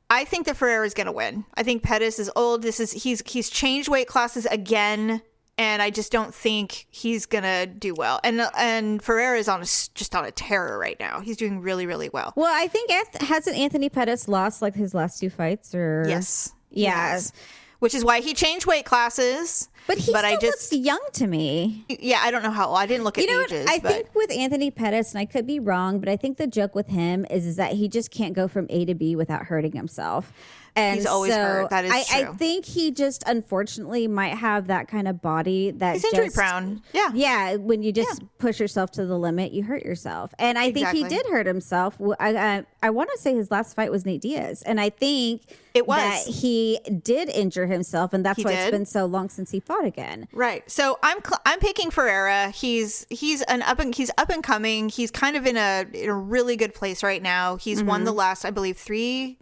S1: I think that Ferreira is going to win. I think Pettis is old. He's changed weight classes again, and I just don't think he's going to do well. And Ferreira is just on a terror right now. He's doing really, really well.
S3: Well, I think hasn't Anthony Pettis lost like his last 2 fights? Or
S1: yes,
S3: yes,
S1: which is why he changed weight classes.
S3: But he still looks young to me.
S1: Yeah, I don't know how old. I didn't look at ages.
S3: I think with Anthony Pettis, and I could be wrong, but I think the joke with him is that he just can't go from A to B without hurting himself. And
S1: he's always hurt. That is true.
S3: I think he just unfortunately might have that kind of body that
S1: he's injury prone. Yeah.
S3: Yeah. When you just push yourself to the limit, you hurt yourself. And I think he did hurt himself. I want to say his last fight was Nate Diaz. And I think that he did injure himself. And that's why it's been so long since he fought again.
S1: Right. So I'm picking Ferreira. He's up and coming. He's kind of in a really good place right now. He's won the last, I believe, 3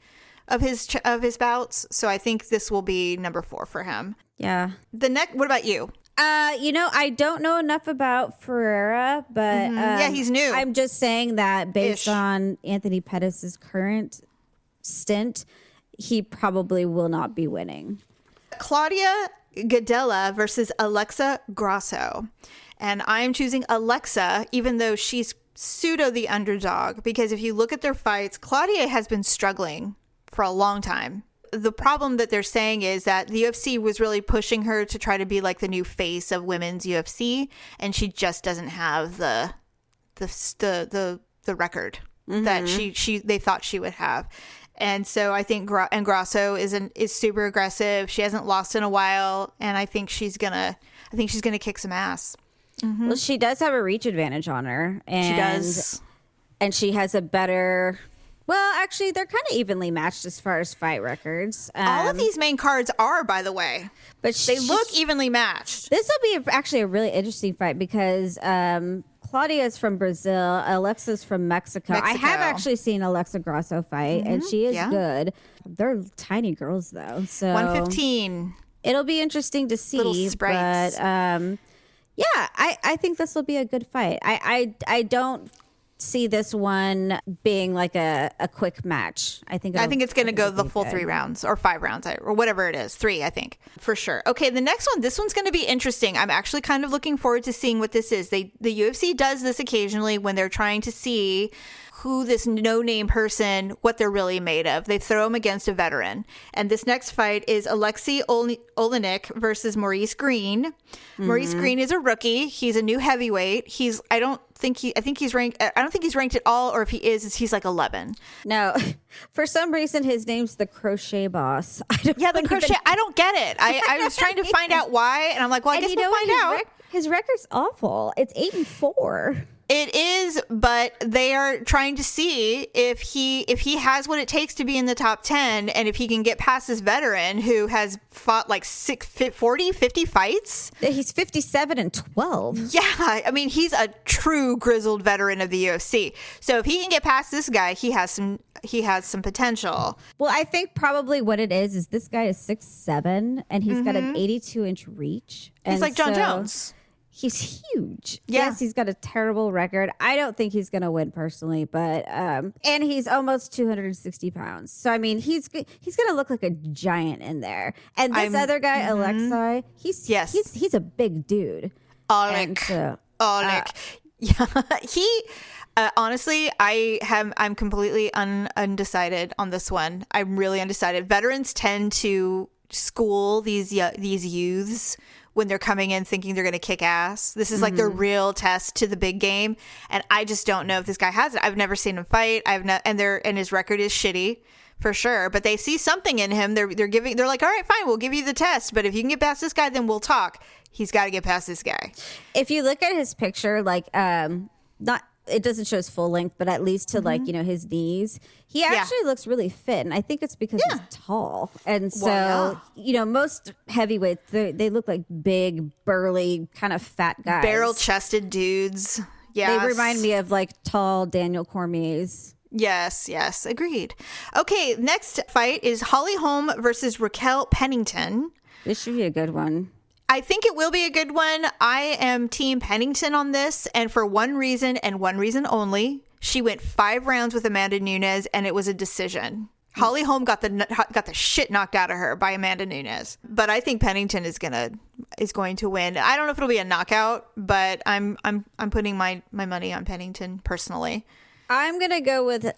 S1: of his bouts, so I think this will be number 4 for him.
S3: Yeah.
S1: What about you?
S3: I don't know enough about Ferreira, but
S1: he's new.
S3: I'm just saying that based on Anthony Pettis' current stint, he probably will not be winning.
S1: Claudia Gadelha versus Alexa Grasso, and I am choosing Alexa, even though she's pseudo the underdog, because if you look at their fights, Claudia has been struggling for a long time. The problem that they're saying is that the UFC was really pushing her to try to be like the new face of women's UFC, and she just doesn't have the record that they thought she would have. And so I think Grasso is super aggressive. She hasn't lost in a while, and I think she's gonna kick some ass.
S3: Mm-hmm. Well, she does have a reach advantage on her, and
S1: she does,
S3: and she has a better. Well, actually, they're kind of evenly matched as far as fight records.
S1: All of these main cards are, by the way, but they look evenly matched.
S3: This will be actually a really interesting fight because Claudia is from Brazil, Alexa's from Mexico. I have actually seen Alexa Grasso fight, and she is good. They're tiny girls, though. So
S1: 115.
S3: It'll be interesting to see.
S1: Little sprites.
S3: But I think this will be a good fight. I don't see this one being like a quick match. I think
S1: it's going to go the full 3 rounds or 5 rounds or whatever it is. 3, I think, for sure. Okay, the next one. This one's going to be interesting. I'm actually kind of looking forward to seeing what this is. The UFC does this occasionally when they're trying to see who this no-name person, what they're really made of. They throw him against a veteran. And this next fight is Alexei Olenek versus Maurice Green. Mm-hmm. Maurice Green is a rookie. He's a new heavyweight. I don't think he's ranked at all, or if he is he's like 11.
S3: No. For some reason his name's the Crochet Boss.
S1: I don't get it. I was trying to find out why, and I'm like, well, I guess we'll find out.
S3: His record's awful. It's 8-4.
S1: It is, but they are trying to see if he has what it takes to be in the top 10, and if he can get past this veteran who has fought like 50 fights.
S3: He's 57-12.
S1: Yeah, I mean, he's a true grizzled veteran of the UFC. So if he can get past this guy, he has some potential.
S3: Well, I think probably what it is this guy is 6'7", and he's got an 82-inch reach.
S1: He's like John Jones.
S3: He's huge.
S1: Yeah.
S3: Yes, he's got a terrible record. I don't think he's going to win personally, but and he's almost 260 pounds. So I mean, he's going to look like a giant in there. And this other guy, Alexei, he's a big dude.
S1: Oleg. Yeah, he. Honestly, I'm completely undecided on this one. I'm really undecided. Veterans tend to school these youths when they're coming in thinking they're going to kick ass. This is like their real test to the big game, and I just don't know if this guy has it. I've never seen him fight. And his record is shitty for sure. But they see something in him. They're like, all right, fine, we'll give you the test. But if you can get past this guy, then we'll talk. He's got to get past this guy.
S3: If you look at his picture, like it doesn't show his full length, but at least to like, his knees, he actually looks really fit. And I think it's because he's tall. And so, most heavyweights, they look like big, burly, kind of fat guys.
S1: Barrel chested dudes. Yeah.
S3: They remind me of like tall Daniel Cormier's.
S1: Yes. Agreed. Okay. Next fight is Holly Holm versus Raquel Pennington.
S3: This should be a good one.
S1: I think it will be a good one. I am Team Pennington on this, and for one reason and one reason only. She went 5 rounds with Amanda Nunes, and it was a decision. Holly Holm got the shit knocked out of her by Amanda Nunes, but I think Pennington is going to win. I don't know if it'll be a knockout, but I'm putting my money on Pennington personally.
S3: I'm gonna go with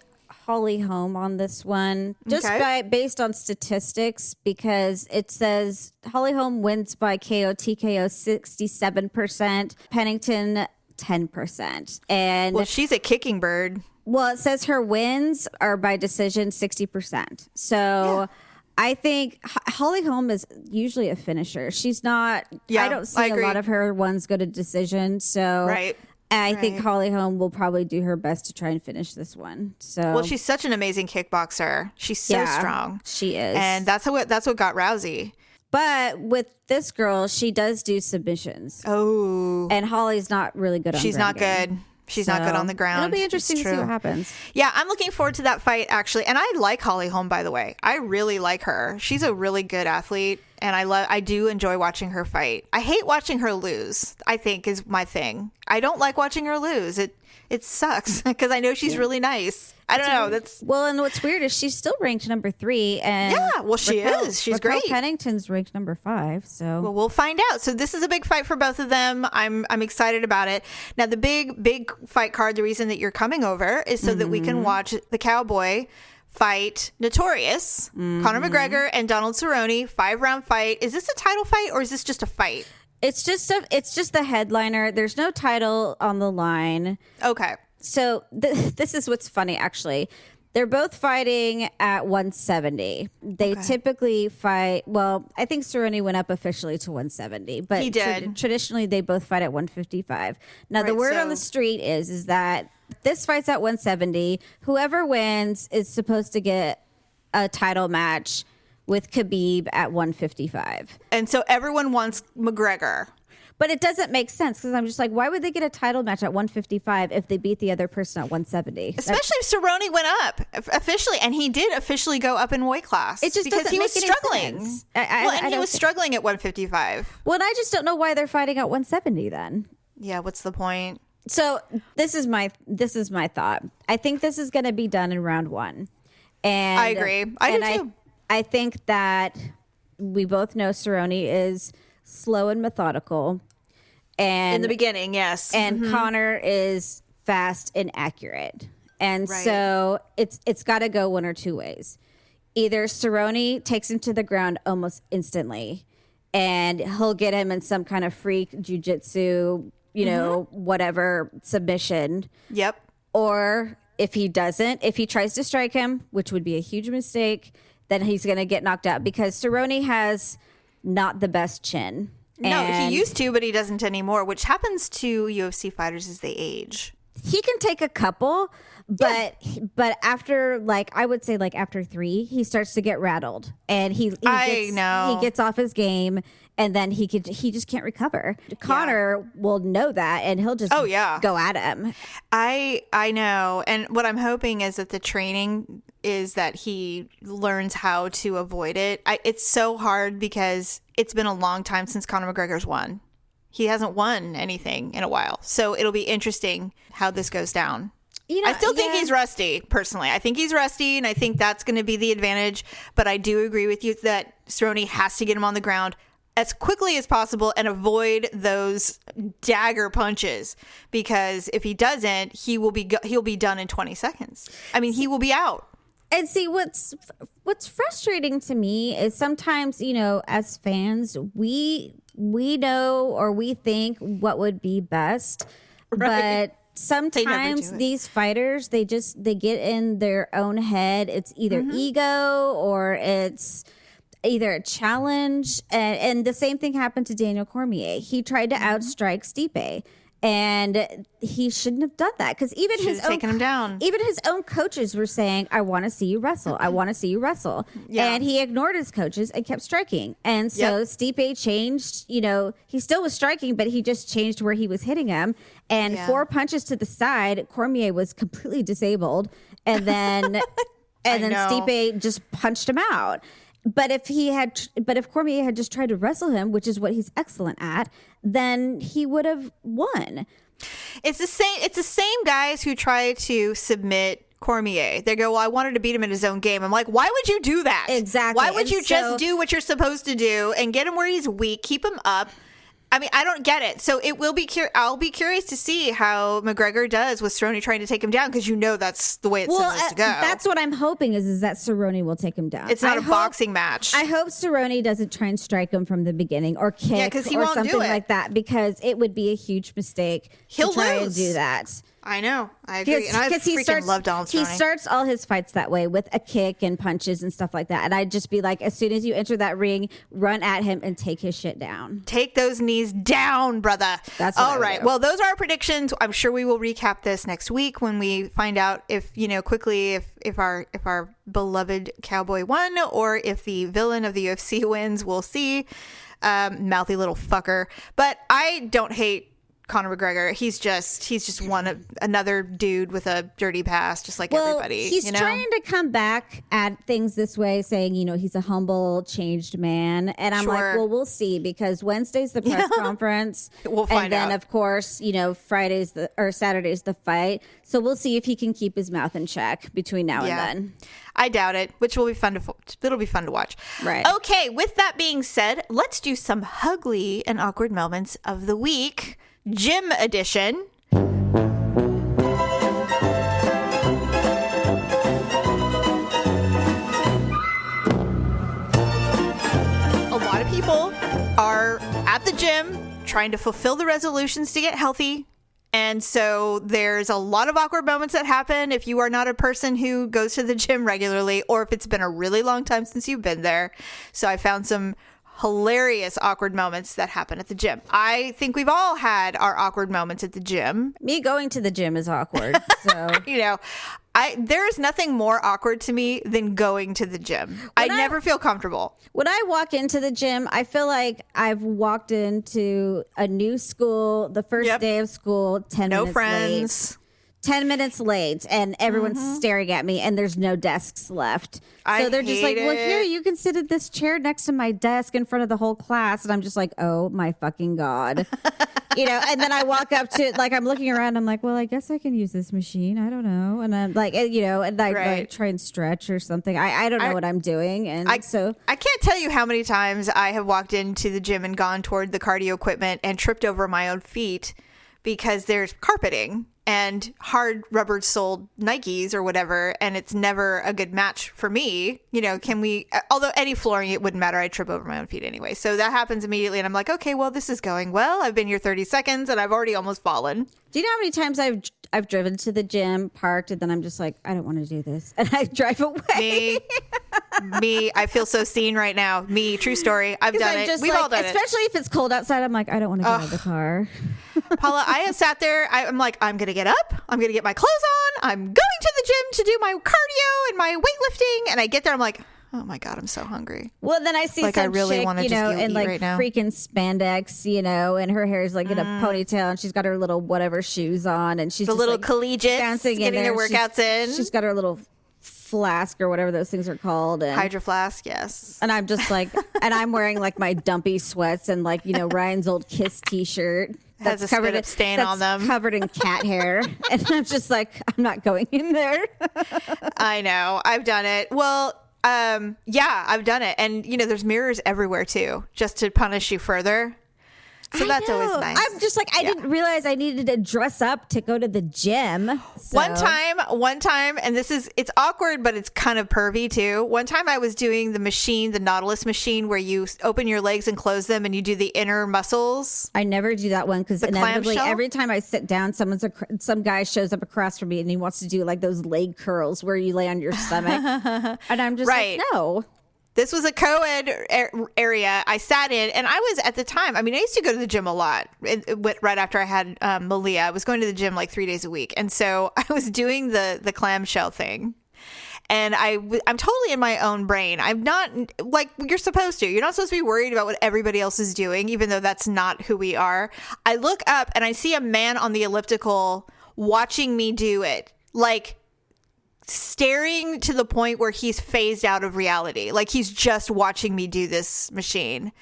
S3: Holly Holm on this one, just based on statistics, because it says Holly Holm wins by TKO 67%, Pennington 10%. And
S1: well, she's a kicking bird.
S3: Well, it says her wins are by decision 60%. So I think Holly Holm is usually a finisher. She's not. I don't see a lot of her ones go to decision. So I think Holly Holm will probably do her best to try and finish this one. So
S1: well, she's such an amazing kickboxer. She's so strong.
S3: She is,
S1: and that's what got Rousey.
S3: But with this girl, she does do submissions.
S1: Oh,
S3: and Holly's not really good on.
S1: She's not good. She's not good on the ground.
S3: It'll be interesting to see what happens.
S1: Yeah, I'm looking forward to that fight, actually. And I like Holly Holm, by the way. I really like her. She's a really good athlete, and I do enjoy watching her fight. I hate watching her lose, I think, is my thing. I don't like watching her lose. It sucks because I know she's really nice. I don't know.
S3: Well, and what's weird is she's still ranked number 3. And
S1: she is. She's
S3: Raquel
S1: great.
S3: Pennington's ranked number 5. So
S1: well, we'll find out. So this is a big fight for both of them. I'm excited about it. Now, the big fight card. The reason that you're coming over is so that we can watch the Cowboy fight Notorious, Conor McGregor, and Donald Cerrone 5-round fight. Is this a title fight or is this just a fight?
S3: It's just the headliner. There's no title on the line.
S1: Okay.
S3: So this is what's funny, actually. They're both fighting at 170. They typically fight. Well, I think Cerrone went up officially to 170, but
S1: he did.
S3: Traditionally, they both fight at 155. Now, the word on the street is that this fight's at 170. Whoever wins is supposed to get a title match with Khabib at 155.
S1: And so everyone wants McGregor.
S3: But it doesn't make sense because I'm just like, why would they get a title match at 155 if they beat the other person at 170?
S1: Especially if Cerrone went up officially, and he did officially go up in weight class.
S3: It just doesn't make any
S1: struggling.
S3: Sense.
S1: He was struggling at 155.
S3: Well, and I just don't know why they're fighting at 170 then.
S1: Yeah, what's the point?
S3: So this is my thought. I think this is going to be done in round 1, and
S1: I agree. I do too.
S3: I think that we both know Cerrone is slow and methodical, and
S1: in the beginning, yes,
S3: and Conor is fast and accurate, and so it's got to go one or two ways. Either Cerrone takes him to the ground almost instantly, and he'll get him in some kind of freak jiu-jitsu, whatever submission.
S1: Yep.
S3: Or if he doesn't, if he tries to strike him, which would be a huge mistake, then he's going to get knocked out because Cerrone has not the best chin.
S1: No, he used to, but he doesn't anymore, which happens to UFC fighters as they age.
S3: He can take a couple, but after I would say after 3, he starts to get rattled, and he gets off his game, and then he just can't recover. Conor will know that, and he'll just go at him.
S1: I know, and what I'm hoping is that the training is that he learns how to avoid it. It's so hard because it's been a long time since Conor McGregor's won. He hasn't won anything in a while. So it'll be interesting how this goes down. I still think he's rusty, personally. I think he's rusty, and I think that's going to be the advantage. But I do agree with you that Cerrone has to get him on the ground as quickly as possible and avoid those dagger punches, because if he doesn't, he'll be done in 20 seconds. I mean, he will be out.
S3: And see, what's frustrating to me is sometimes, as fans, we know or we think what would be best, but sometimes these fighters, they get in their own head. It's either ego or it's either a challenge. And the same thing happened to Daniel Cormier. He tried to outstrike Stipe. And he shouldn't have done that because even
S1: him down.
S3: Even his own coaches were saying, "I want to see you wrestle. I want to see you wrestle." Yeah. And he ignored his coaches and kept striking. And so Stipe changed. He still was striking, but he just changed where he was hitting him. And 4 punches to the side, Cormier was completely disabled. And then Stipe just punched him out. But if Cormier had just tried to wrestle him, which is what he's excellent at, then he would have won.
S1: It's the same guys who try to submit Cormier. They go, "Well, I wanted to beat him in his own game." I'm like, why would you do that?
S3: Exactly.
S1: Why would you just do what you're supposed to do and get him where he's weak, keep him up? I mean, I don't get it. So I'll be curious to see how McGregor does with Cerrone trying to take him down, because that's the way it's supposed to go.
S3: That's what I'm hoping is that Cerrone will take him down.
S1: It's not a boxing match.
S3: I hope Cerrone doesn't try and strike him from the beginning or kick or something like that, because it would be a huge mistake to try and do that.
S1: I know. I agree. And I freaking love Donald Cerrone.
S3: He starts all his fights that way with a kick and punches and stuff like that. And I'd just be like, as soon as you enter that ring, run at him and take his shit down.
S1: Take those knees down, brother.
S3: That's what
S1: all right. Well, those are our predictions. I'm sure we will recap this next week when we find out if, quickly if our beloved cowboy won or if the villain of the UFC wins. We'll see. Mouthy little fucker. But I don't hate Conor McGregor. He's just another dude with a dirty past, just like everybody.
S3: He's trying to come back at things this way, saying, he's a humble, changed man. And I'm like, well, we'll see, because Wednesday's the press conference.
S1: We'll find out.
S3: And then, of course, Saturday's the fight. So we'll see if he can keep his mouth in check between now and then.
S1: I doubt it, which will be fun it'll be fun to watch.
S3: Right.
S1: Okay, with that being said, let's do some ugly and awkward moments of the week. Gym edition. A lot of people are at the gym trying to fulfill the resolutions to get healthy. And so there's a lot of awkward moments that happen if you are not a person who goes to the gym regularly, or if it's been a really long time since you've been there. So I found some hilarious awkward moments that happen at the gym. I think we've all had our awkward moments at the gym.
S3: Me going to the gym is awkward. So
S1: there's nothing more awkward to me than going to the gym. I never feel comfortable.
S3: When I walk into the gym, I feel like I've walked into a new school, the first day of school, 10 minutes
S1: friends.
S3: late. 10 minutes late, and everyone's staring at me, and there's no desks left. So they're just like, well, here, you can sit at this chair next to my desk in front of the whole class. And I'm just like, oh my fucking God. And then I walk up to, I'm looking around, I'm like, well, I guess I can use this machine. I don't know. And I'm like, and I like try and stretch or something. I don't know what I'm doing. And
S1: I can't tell you how many times I have walked into the gym and gone toward the cardio equipment and tripped over my own feet because there's carpeting and hard rubber soled Nikes or whatever, and it's never a good match for me. Although any flooring, it wouldn't matter. I trip over my own feet anyway. So that happens immediately, and I'm like, okay, well, this is going well. I've been here 30 seconds, and I've already almost fallen.
S3: Do you know how many times I've driven to the gym, parked, and then I'm just like, I don't want to do this, and I drive away.
S1: Me, I feel so seen right now. Me, true story. I've done it. We've all done it.
S3: Especially if it's cold outside. I'm like, I don't want to get out of the car.
S1: Paula, I have sat there. I'm like, I'm going to get up. I'm going to get my clothes on. I'm going to the gym to do my cardio and my weightlifting. And I get there. I'm like, oh my God, I'm so hungry.
S3: Well, then I see some
S1: I really
S3: chick,
S1: want to just
S3: in like
S1: right now.
S3: freaking spandex, and her hair is like in a ponytail, and she's got her little whatever shoes on, and she's
S1: the
S3: just
S1: little
S3: like
S1: collegiate
S3: dancing
S1: getting their workouts in.
S3: She's got her little flask or whatever those things are called, and
S1: Hydro Flask, yes.
S3: And I'm just like, and I'm wearing like my dumpy sweats and like Ryan's old Kiss T-shirt.
S1: Has a covered up stain on them,
S3: covered in cat hair, and I'm just like, I'm not going in there.
S1: I know, I've done it. Well, I've done it, and there's mirrors everywhere too, just to punish you further. So that's always nice.
S3: I'm just like, I didn't realize I needed to dress up to go to the gym. So.
S1: One time, and it's awkward, but it's kind of pervy too. One time I was doing the Nautilus machine, where you open your legs and close them and you do the inner muscles.
S3: I never do that one because inevitably every time I sit down, some guy shows up across from me and he wants to do like those leg curls where you lay on your stomach. And I'm just like, no.
S1: This was a co-ed area I sat in, and I was at the time, I used to go to the gym a lot. It went right after I had Malia. I was going to the gym like 3 days a week. And so I was doing the clamshell thing. And I'm totally in my own brain. I'm not like you're supposed to. You're not supposed to be worried about what everybody else is doing, even though that's not who we are. I look up and I see a man on the elliptical watching me do it. Like, staring to the point where he's phased out of reality. Like, he's just watching me do this machine.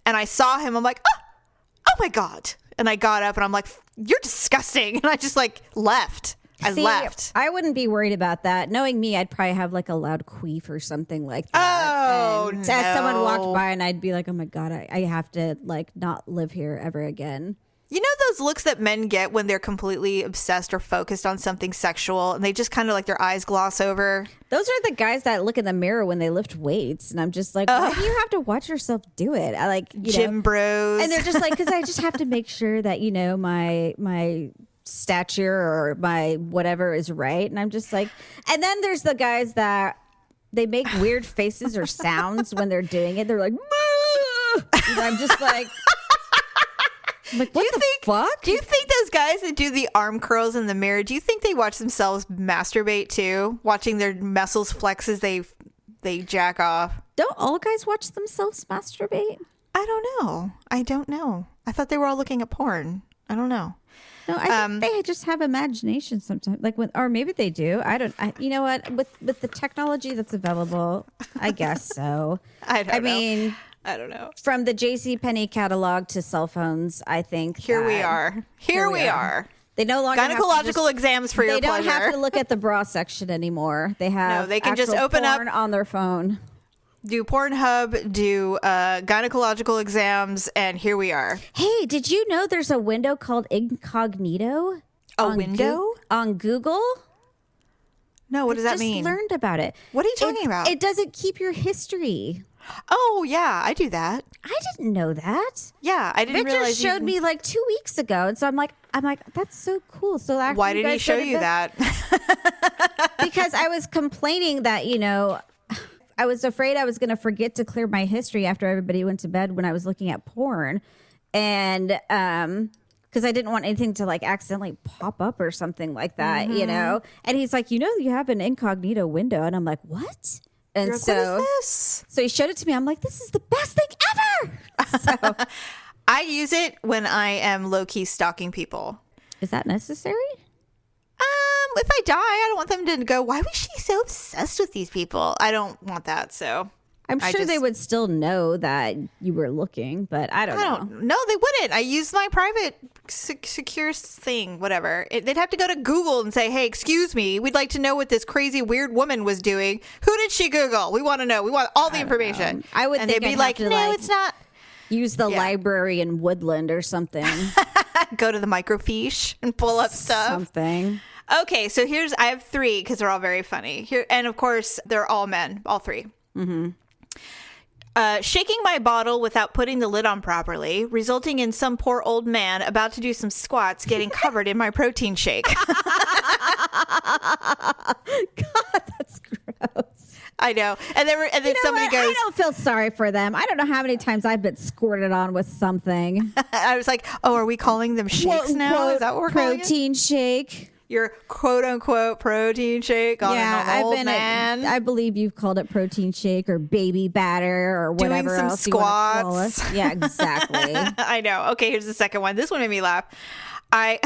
S1: And I saw him. I'm like, oh my God. And I got up and I'm like, you're disgusting. And I just like left. I left.
S3: I wouldn't be worried about that. Knowing me, I'd probably have like a loud queef or something like
S1: that. Oh,
S3: and
S1: no.
S3: As someone walked by, and I'd be like, oh my God, I have to like not live here ever again.
S1: You know those looks that men get when they're completely obsessed or focused on something sexual, and they just kind of like their eyes gloss over?
S3: Those are the guys that look in the mirror when they lift weights, and I'm just like, why do you have to watch yourself do it? I like
S1: gym bros,
S3: and they're just like, because I just have to make sure that my stature or my whatever is right. And I'm just like, and then there's the guys that they make weird faces or sounds when they're doing it. They're like, and I'm just like, what the fuck?
S1: Do you think those guys that do the arm curls in the mirror, do you think they watch themselves masturbate too? Watching their muscles flex as they jack off?
S3: Don't all guys watch themselves masturbate?
S1: I don't know. I thought they were all looking at porn. I don't know.
S3: No, I think they just have imagination sometimes. Like or maybe they do. You know what? With the technology that's available, I guess so.
S1: I don't know.
S3: From the JCPenney catalog to cell phones, I think
S1: Here we are.
S3: They no longer
S1: gynecological exams for your pleasure.
S3: They don't have to look at the bra section anymore. They have
S1: they can just open
S3: porn
S1: up
S3: on their phone.
S1: Do Pornhub, do gynecological exams, and here we are.
S3: Hey, did you know there's a window called incognito? On Google?
S1: No, what does that mean?
S3: I just learned about it.
S1: What are you talking about?
S3: It doesn't keep your history.
S1: Oh, yeah, I do that.
S3: I didn't know that.
S1: Yeah, I didn't realize.
S3: Victor showed me like 2 weeks ago, and so I'm like, that's so cool. So
S1: why did he show you that?
S3: Because I was complaining that, I was afraid I was going to forget to clear my history after everybody went to bed when I was looking at porn. And because I didn't want anything to like accidentally pop up or something like that, And he's like, you have an incognito window. And I'm like, what? And
S1: what is this?
S3: So he showed it to me. I'm like, this is the best thing ever. So
S1: I use it when I am low-key stalking people.
S3: Is that necessary?
S1: If I die, I don't want them to go, why was she so obsessed with these people? I don't want that, so.
S3: I'm sure they would still know that you were looking, but I don't know.
S1: No, they wouldn't. I use my private secure thing, whatever. They'd have to go to Google and say, hey, excuse me, we'd like to know what this crazy weird woman was doing. Who did she Google? We want to know. We want all the information.
S3: I would think
S1: they'd be like, no, it's not.
S3: Use the library in Woodland or something.
S1: Go to the microfiche and pull up stuff.
S3: Something.
S1: Okay, so I have 3 because they're all very funny. And of course, they're all men, all 3. Mm-hmm. Shaking my bottle without putting the lid on properly, resulting in some poor old man about to do some squats getting covered in my protein shake.
S3: God, that's gross.
S1: I know. And then somebody goes,
S3: I don't feel sorry for them. I don't know how many times I've been squirted on with something.
S1: I was like, oh, are we calling them shakes now? Is that what we're calling it?
S3: Protein shake.
S1: Your quote unquote protein shake on an old man.
S3: I believe you've called it protein shake or baby batter or whatever
S1: doing some
S3: else
S1: squats.
S3: You want to call it. Yeah, exactly.
S1: I know. Okay, here's the second one. This one made me laugh. I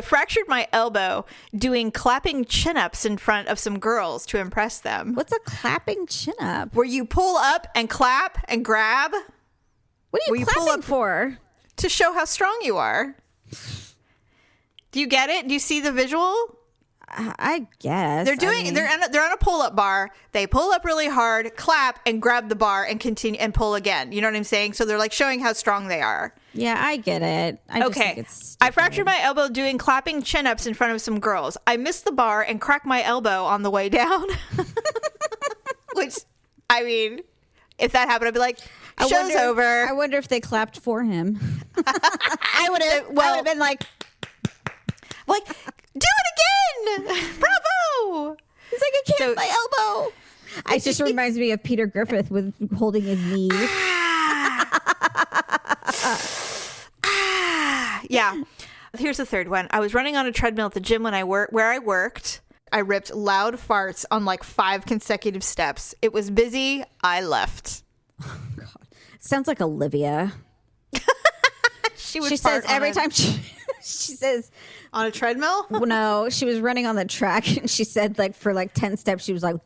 S1: fractured my elbow doing clapping chin-ups in front of some girls to impress them.
S3: What's a clapping chin-up?
S1: Where you pull up and clap and grab.
S3: What are you clapping for?
S1: To show how strong you are. Do you get it? Do you see the visual?
S3: I guess.
S1: They're on a pull-up bar. They pull up really hard, clap, and grab the bar and continue and pull again. You know what I'm saying? So they're like showing how strong they are.
S3: Yeah, I get it.
S1: I fractured my elbow doing clapping chin-ups in front of some girls. I missed the bar and cracked my elbow on the way down. Which, I mean, if that happened, I'd be like, show's over.
S3: I wonder if they clapped for him. I would have been like,
S1: do it again! Bravo!
S3: He's like, I can't my elbow. It just reminds me of Peter Griffith with holding his knee.
S1: Yeah. Here's the third one. I was running on a treadmill at the gym where I worked. I ripped loud farts on like 5 consecutive steps. It was busy. I left.
S3: Oh, God. Sounds like Olivia.
S1: She
S3: says every time she says
S1: on a treadmill.
S3: No, she was running on the track and she said like for like 10 steps she was like.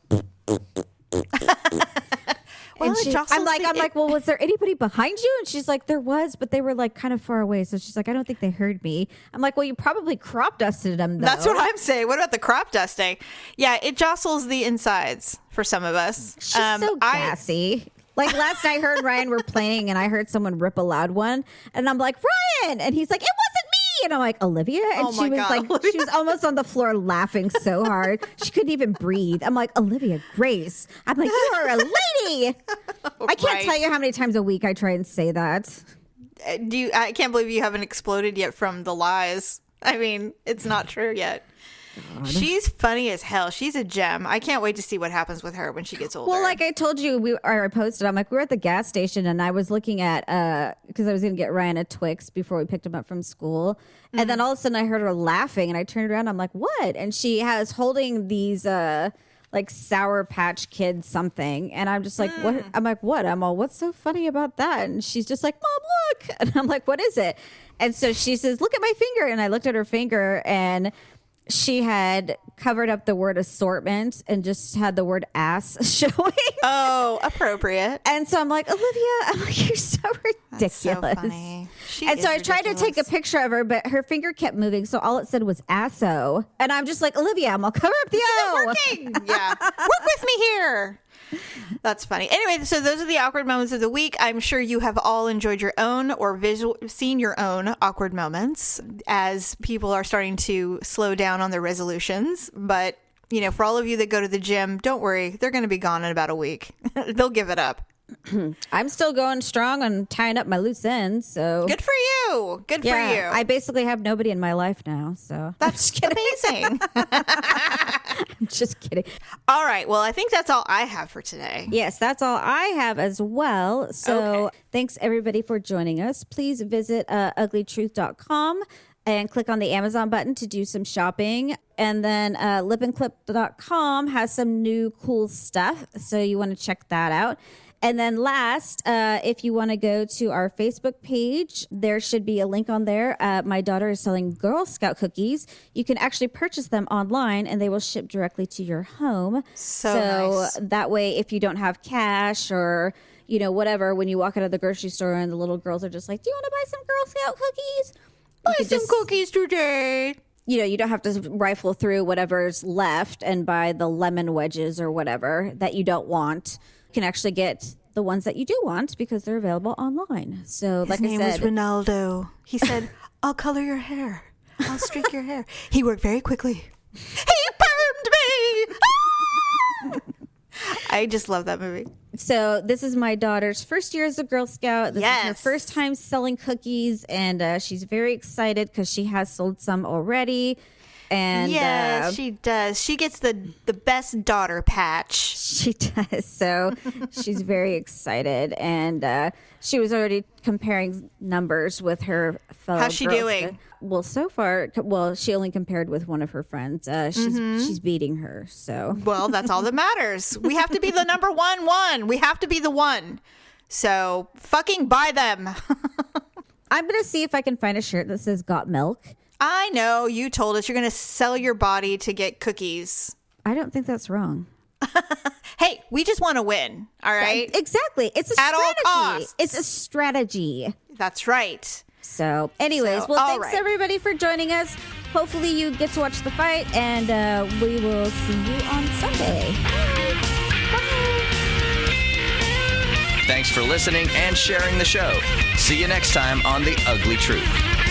S1: Well,
S3: I'm like, well, was there anybody behind you? And she's like, there was, but they were like kind of far away. So she's like, I don't think they heard me. I'm like, well, you probably crop dusted them, though.
S1: That's what I'm saying. What about the crop dusting? Yeah, it jostles the insides for some of us.
S3: She's so gassy. Like last night, her and Ryan were playing and I heard someone rip a loud one. And I'm like, Ryan! And he's like, it wasn't me! And I'm like, Olivia? And she was like, Olivia. She was almost on the floor laughing so hard. She couldn't even breathe. I'm like, Olivia Grace. I'm like, you are a lady. I can't tell you how many times a week I try and say that.
S1: I can't believe you haven't exploded yet from the lies. I mean, it's not true yet. God. She's funny as hell. She's a gem. I can't wait to see what happens with her when she gets older.
S3: Well, like I told you, I posted, I'm like, we were at the gas station and I was looking at, because I was going to get Ryan a Twix before we picked him up from school. Mm-hmm. And then all of a sudden I heard her laughing and I turned around. I'm like, what? And she was holding these, like Sour Patch Kids something. And I'm just like, what? I'm like, what? I'm all, what's so funny about that? And she's just like, Mom, look. And I'm like, what is it? And so she says, look at my finger. And I looked at her finger and she had covered up the word assortment and just had the word ass showing.
S1: Oh, appropriate.
S3: And so I'm like, Olivia, you're so ridiculous.
S1: That's so funny.
S3: And so I tried to take a picture of her, but her finger kept moving. So all it said was asso. And I'm just like, Olivia, I'm going to cover up the O.
S1: Working. Yeah. Work with me here. That's funny. Anyway, so those are the awkward moments of the week. I'm sure you have all enjoyed your own or seen your own awkward moments as people are starting to slow down on their resolutions. But, you know, for all of you that go to the gym, don't worry. They're going to be gone in about a week. They'll give it up.
S3: I'm still going strong on tying up my loose ends. So
S1: good for you. Good for you.
S3: I basically have nobody in my life now. So
S1: that's amazing.
S3: I'm just kidding.
S1: All right. Well, I think that's all I have for today.
S3: Yes, that's all I have as well. So Thanks everybody for joining us. Please visit uglytruth.com and click on the Amazon button to do some shopping. And then lipandclip.com has some new cool stuff. So you want to check that out. And then last, if you want to go to our Facebook page, there should be a link on there. My daughter is selling Girl Scout cookies. You can actually purchase them online and they will ship directly to your home.
S1: So nice.
S3: That way, if you don't have cash or, you know, whatever, when you walk out of the grocery store and the little girls are just like, do you want to buy some Girl Scout cookies?
S1: Buy some cookies today.
S3: You know, you don't have to rifle through whatever's left and buy the lemon wedges or whatever that you don't want. Can actually get the ones that you do want because they're available online. So, like I said,
S1: his name was Ronaldo. He said, "I'll color your hair. I'll streak your hair." He worked very quickly. He permed me. I just love that movie.
S3: So this is my daughter's first year as a Girl Scout. This is her first time selling cookies, and she's very excited because she has sold some already. And
S1: yeah, she does. She gets the best daughter patch.
S3: She does. So she's very excited. And she was already comparing numbers with her fellow
S1: How's she doing?
S3: Well, so far, she only compared with one of her friends. She's beating her. So
S1: well, that's all that matters. We have to be the number one. We have to be the one. So fucking buy them.
S3: I'm going to see if I can find a shirt that says "Got Milk."
S1: I know you told us you're going to sell your body to get cookies.
S3: I don't think that's wrong.
S1: Hey, we just want to win. All right.
S3: Exactly. It's a strategy.
S1: At all costs.
S3: It's a strategy.
S1: That's right.
S3: So anyways, thanks everybody for joining us. Hopefully you get to watch the fight and we will see you on Sunday. Bye.
S2: Thanks for listening and sharing the show. See you next time on The Ugly Truth.